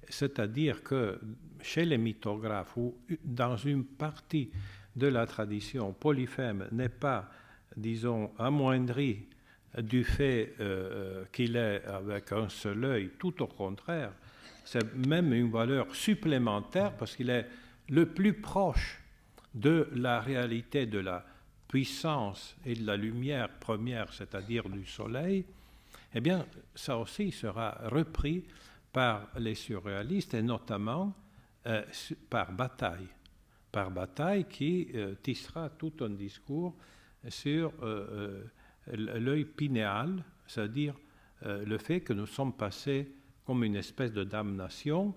c'est-à-dire que chez les mythographes, ou dans une partie de la tradition, Polyphème n'est pas, disons, amoindri du fait qu'il est avec un seul œil, tout au contraire, c'est même une valeur supplémentaire parce qu'il est le plus proche de la réalité de la puissance et de la lumière première, c'est-à-dire du soleil. Eh bien, ça aussi sera repris par les surréalistes et notamment par Bataille qui tissera tout un discours sur l'œil pinéal, c'est-à-dire le fait que nous sommes passés comme une espèce de damnation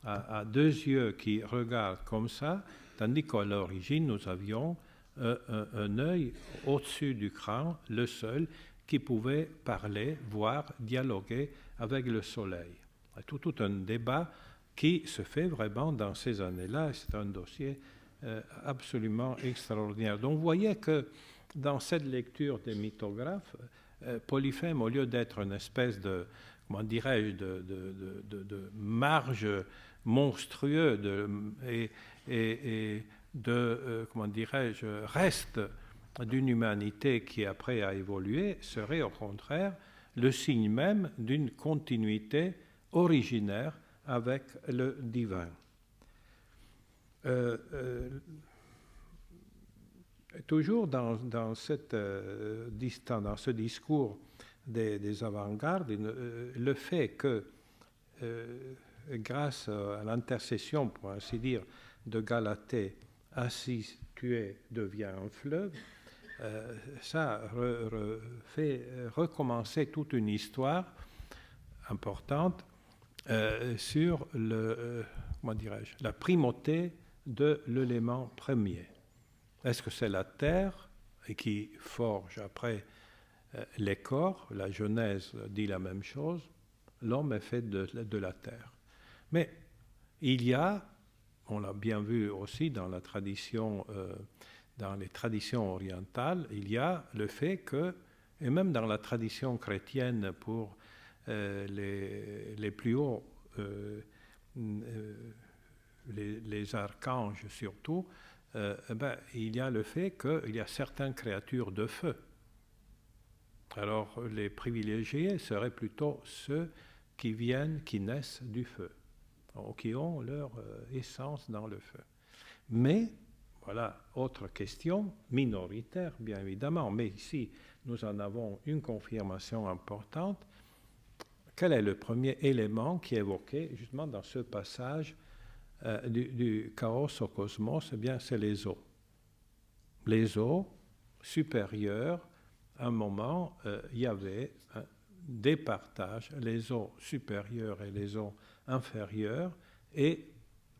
à deux yeux qui regardent comme ça, tandis qu'à l'origine, nous avions un œil au-dessus du crâne, le seul qui pouvait parler, voir, dialoguer avec le soleil. Tout un débat qui se fait vraiment dans ces années-là. C'est un dossier absolument extraordinaire. Donc vous voyez que dans cette lecture des mythographes, Polyphème, au lieu d'être une espèce de, comment dirais-je, de marge monstrueux et de, comment dirais-je, reste d'une humanité qui après a évolué, serait au contraire le signe même d'une continuité originaire avec le divin. Toujours dans ce discours des avant-gardes, le fait que, grâce à l'intercession, pour ainsi dire, de Galatée, Assis tué devient un fleuve, ça fait recommencer toute une histoire importante sur comment dirais-je, la primauté de l'élément premier. Est-ce que c'est la terre qui forge après les corps? La Genèse dit la même chose. L'homme est fait de la terre. Mais il y a, on l'a bien vu aussi dans la tradition, dans les traditions orientales, il y a le fait que, et même dans la tradition chrétienne pour les plus hauts, les archanges surtout, il y a le fait qu'il y a certaines créatures de feu. Alors les privilégiés seraient plutôt ceux qui naissent du feu, qui ont leur essence dans le feu. Mais, voilà, autre question, minoritaire bien évidemment, mais ici nous en avons une confirmation importante. Quel est le premier élément qui est évoqué justement dans ce passage du chaos au cosmos? Eh bien, c'est les eaux. Les eaux supérieures, à un moment, il y avait des partages, les eaux supérieures et les eaux inférieures, et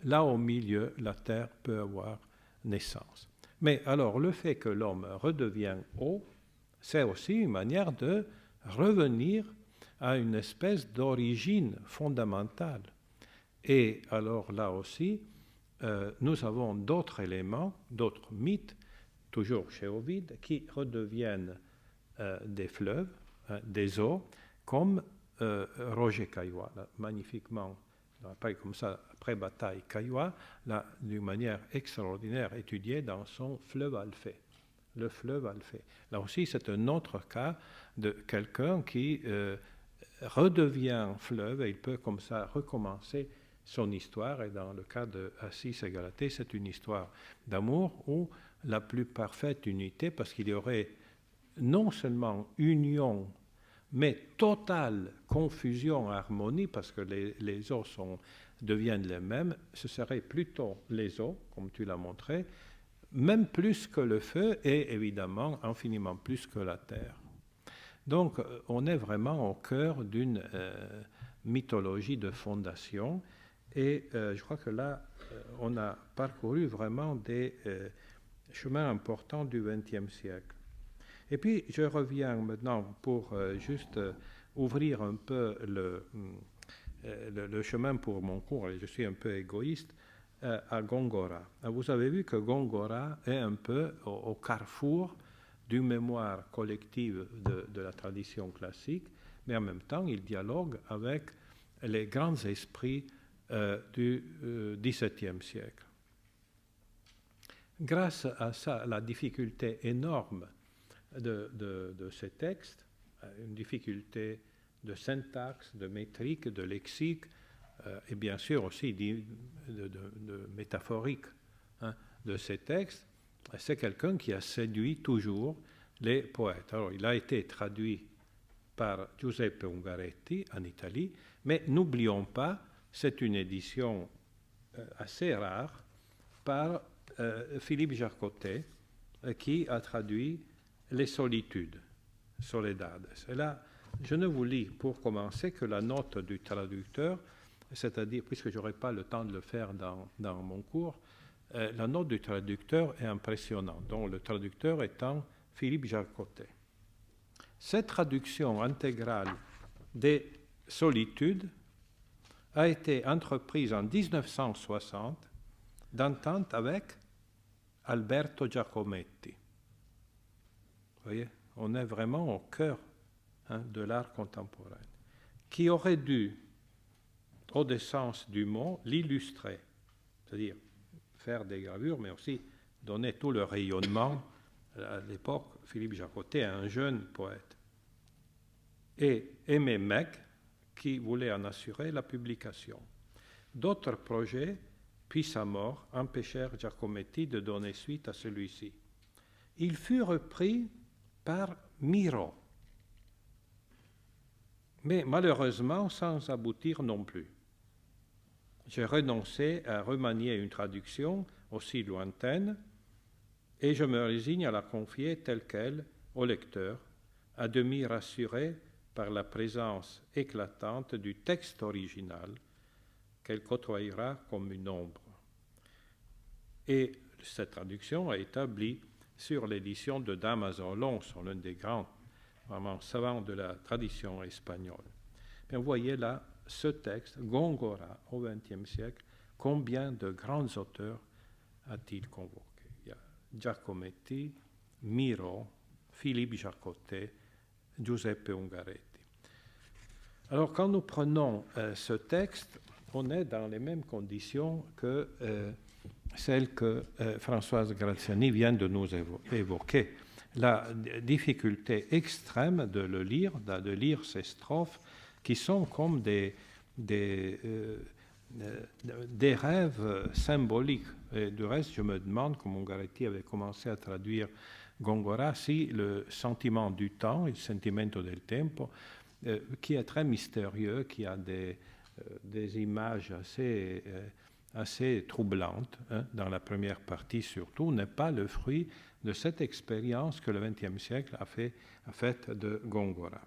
là au milieu, la Terre peut avoir naissance. Mais alors, le fait que l'homme redevient eau, c'est aussi une manière de revenir à une espèce d'origine fondamentale. Et alors là aussi, nous avons d'autres éléments, d'autres mythes, toujours chez Ovide, qui redeviennent des fleuves, des eaux, comme Roger Caillois, magnifiquement, comme ça, après bataille Caillois, d'une manière extraordinaire étudiée dans son fleuve Alphée. Le fleuve Alphée. Là aussi, c'est un autre cas de quelqu'un qui redevient fleuve et il peut comme ça recommencer son histoire. Et dans le cas de Assis et Galatée, c'est une histoire d'amour où la plus parfaite unité, parce qu'il y aurait non seulement union, mais totale confusion, harmonie, parce que les eaux deviennent les mêmes, ce serait plutôt les eaux, comme tu l'as montré, même plus que le feu et évidemment infiniment plus que la terre. Donc on est vraiment au cœur d'une mythologie de fondation et je crois que là on a parcouru vraiment des chemins importants du XXe siècle. Et puis je reviens maintenant pour juste ouvrir un peu le chemin pour mon cours, et je suis un peu égoïste, à Gongora. Vous avez vu que Gongora est un peu au carrefour d'une mémoire collective de la tradition classique, mais en même temps, il dialogue avec les grands esprits du XVIIe siècle. Grâce à ça, la difficulté énorme de ces textes, une difficulté de syntaxe, de métrique, de lexique, et bien sûr aussi de métaphorique de ces textes, c'est quelqu'un qui a séduit toujours les poètes. Alors, il a été traduit par Giuseppe Ungaretti en Italie, mais n'oublions pas, c'est une édition assez rare par Philippe Jarcotet, qui a traduit Les Solitudes, Soledades. Et là, je ne vous lis pour commencer que la note du traducteur c'est-à-dire, puisque je n'aurai pas le temps de le faire dans mon cours, la note du traducteur est impressionnante, donc le traducteur étant Philippe Jacotet. Cette traduction intégrale des Solitudes a été entreprise en 1960 d'entente avec Alberto Giacometti. Vous voyez, on est vraiment au cœur de l'art contemporain, qui aurait dû, au sens du mot, l'illustrer, c'est-à-dire faire des gravures, mais aussi donner tout le rayonnement. À l'époque, Philippe Jacotet est un jeune poète. Et Aimé Meg, qui voulait en assurer la publication. D'autres projets, puis sa mort, empêchèrent Giacometti de donner suite à celui-ci. Il fut repris par Miro, mais malheureusement sans aboutir non plus. J'ai renoncé à remanier une traduction aussi lointaine et je me résigne à la confier telle qu'elle au lecteur, à demi rassuré par la présence éclatante du texte original qu'elle côtoyera comme une ombre. Et cette traduction a établi sur l'édition de Dámaso Alonso, l'un des grands vraiment savants de la tradition espagnole. Bien, vous voyez là ce texte, Góngora, au XXe siècle, combien de grands auteurs a-t-il convoqué? Il y a Giacometti, Miro, Philippe Jacotet, Giuseppe Ungaretti. Alors, quand nous prenons ce texte, on est dans les mêmes conditions que celles que Françoise Graziani vient de nous évoquer. La difficulté extrême de le lire, de lire ces strophes qui sont comme des rêves symboliques. Et du reste, je me demande, comme Ungaretti avait commencé à traduire Góngora, si le sentiment du temps, il sentimento del tempo, qui est très mystérieux, qui a des images assez troublantes, dans la première partie surtout, n'est pas le fruit de cette expérience que le XXe siècle a faite de Góngora.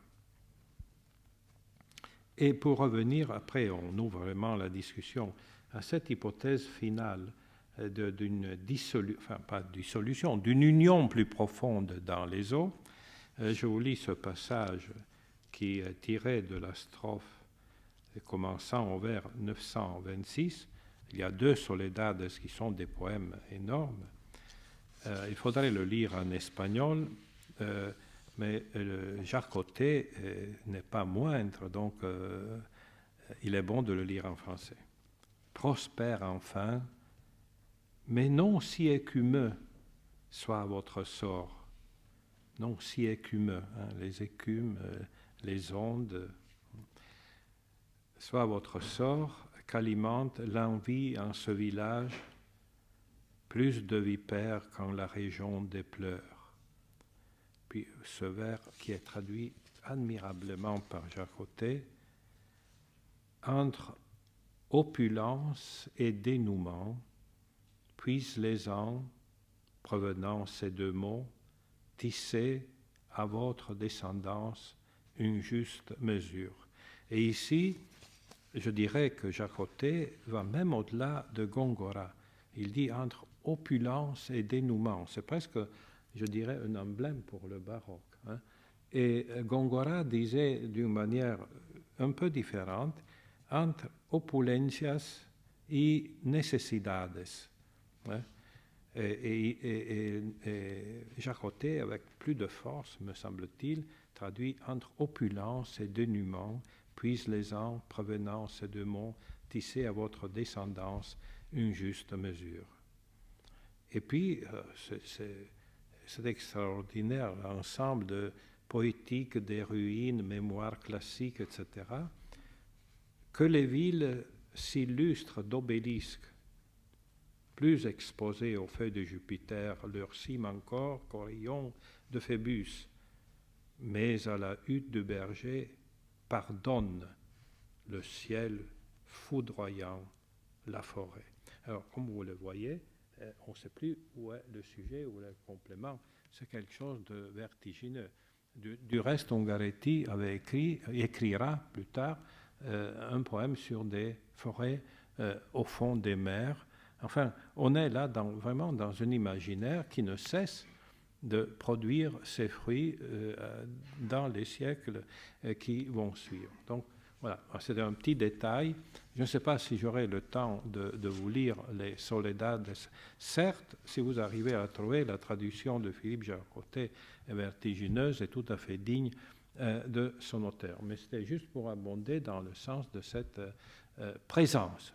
Et pour revenir, après on ouvre vraiment la discussion à cette hypothèse finale d'une d'une union plus profonde dans les eaux, je vous lis ce passage qui est tiré de la strophe commençant au vers 926. Il y a 2 Soledades qui sont des poèmes énormes. Il faudrait le lire en espagnol, mais Jacotet n'est pas moindre, donc il est bon de le lire en français. Prospère enfin, mais non si écumeux soit votre sort. Non si écumeux, les écumes, les ondes, soit votre sort qu'alimente l'envie en ce village, plus de vipères qu'en la région des pleurs. Puis ce vers qui est traduit admirablement par Jacotet, entre opulence et dénouement, puissent les ans, provenant ces 2 mots, tisser à votre descendance une juste mesure. Et ici, je dirais que Jacotet va même au-delà de Góngora. Il dit entre opulence et dénouement. C'est presque, je dirais, un emblème pour le baroque. Et Góngora disait d'une manière un peu différente entre opulencias y necesidades. Et Jacotet, avec plus de force, me semble-t-il, traduit entre opulence et dénouement, puis les ans provenant ces 2 mots, tisser à votre descendance une juste mesure. Et puis, c'est extraordinaire, l'ensemble de poétique des ruines, mémoires classiques, etc., que les villes s'illustrent d'obélisques, plus exposés aux feux de Jupiter, leur cime encore qu'aux rayons de Phébus, mais à la hutte du berger pardonne le ciel foudroyant la forêt. Alors, comme vous le voyez, on ne sait plus où est le sujet, où est le complément. C'est quelque chose de vertigineux. Du reste, Ungaretti écrira plus tard un poème sur des forêts au fond des mers. Enfin, on est là vraiment dans un imaginaire qui ne cesse de produire ses fruits dans les siècles qui vont suivre. Donc, voilà, c'est un petit détail. Je ne sais pas si j'aurai le temps de vous lire les Soledades. Certes, si vous arrivez à trouver la traduction de Philippe Jacottet est vertigineuse et tout à fait digne de son auteur. Mais c'était juste pour abonder dans le sens de cette présence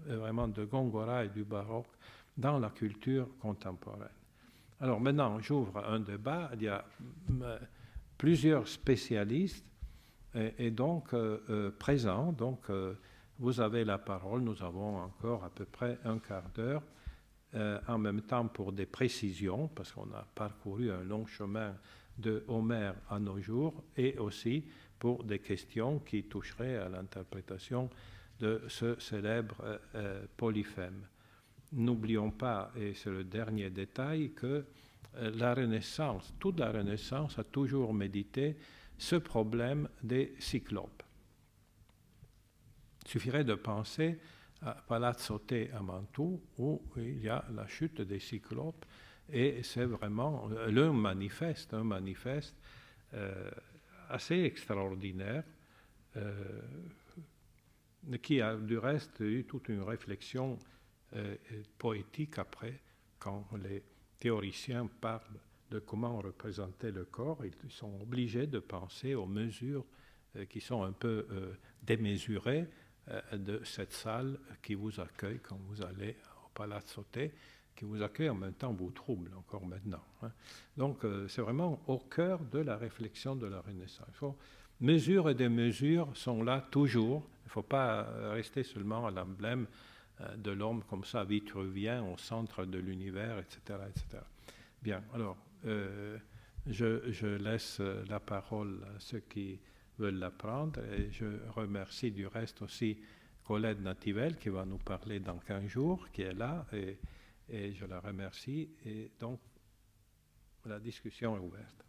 vraiment de Góngora et du baroque dans la culture contemporaine. Alors maintenant, j'ouvre un débat. Il y a plusieurs spécialistes et donc présents. Donc vous avez la parole. Nous avons encore à peu près un quart d'heure. En même temps pour des précisions, parce qu'on a parcouru un long chemin de Homère à nos jours, et aussi pour des questions qui toucheraient à l'interprétation de ce célèbre Polyphème. N'oublions pas, et c'est le dernier détail, que la Renaissance, toute la Renaissance a toujours médité ce problème des cyclopes. Il suffirait de penser à Palazzo Te à Mantoue, où il y a la chute des cyclopes, et c'est vraiment un manifeste assez extraordinaire, qui a du reste eu toute une réflexion poétique après, quand les théoriciens parlent de comment représenter le corps, ils sont obligés de penser aux mesures qui sont un peu démesurées de cette salle qui vous accueille quand vous allez au Palazzo Te, qui vous accueille en même temps vous trouble encore maintenant. Donc c'est vraiment au cœur de la réflexion de la Renaissance. Mesures et démesures sont là toujours. Il ne faut pas rester seulement à l'emblème de l'homme comme ça, vitruvien, au centre de l'univers, etc., etc. Bien, alors, je laisse la parole à ceux qui veulent la prendre et je remercie du reste aussi Colette Nativelle qui va nous parler dans 15 jours, qui est là, et je la remercie. Et donc, la discussion est ouverte.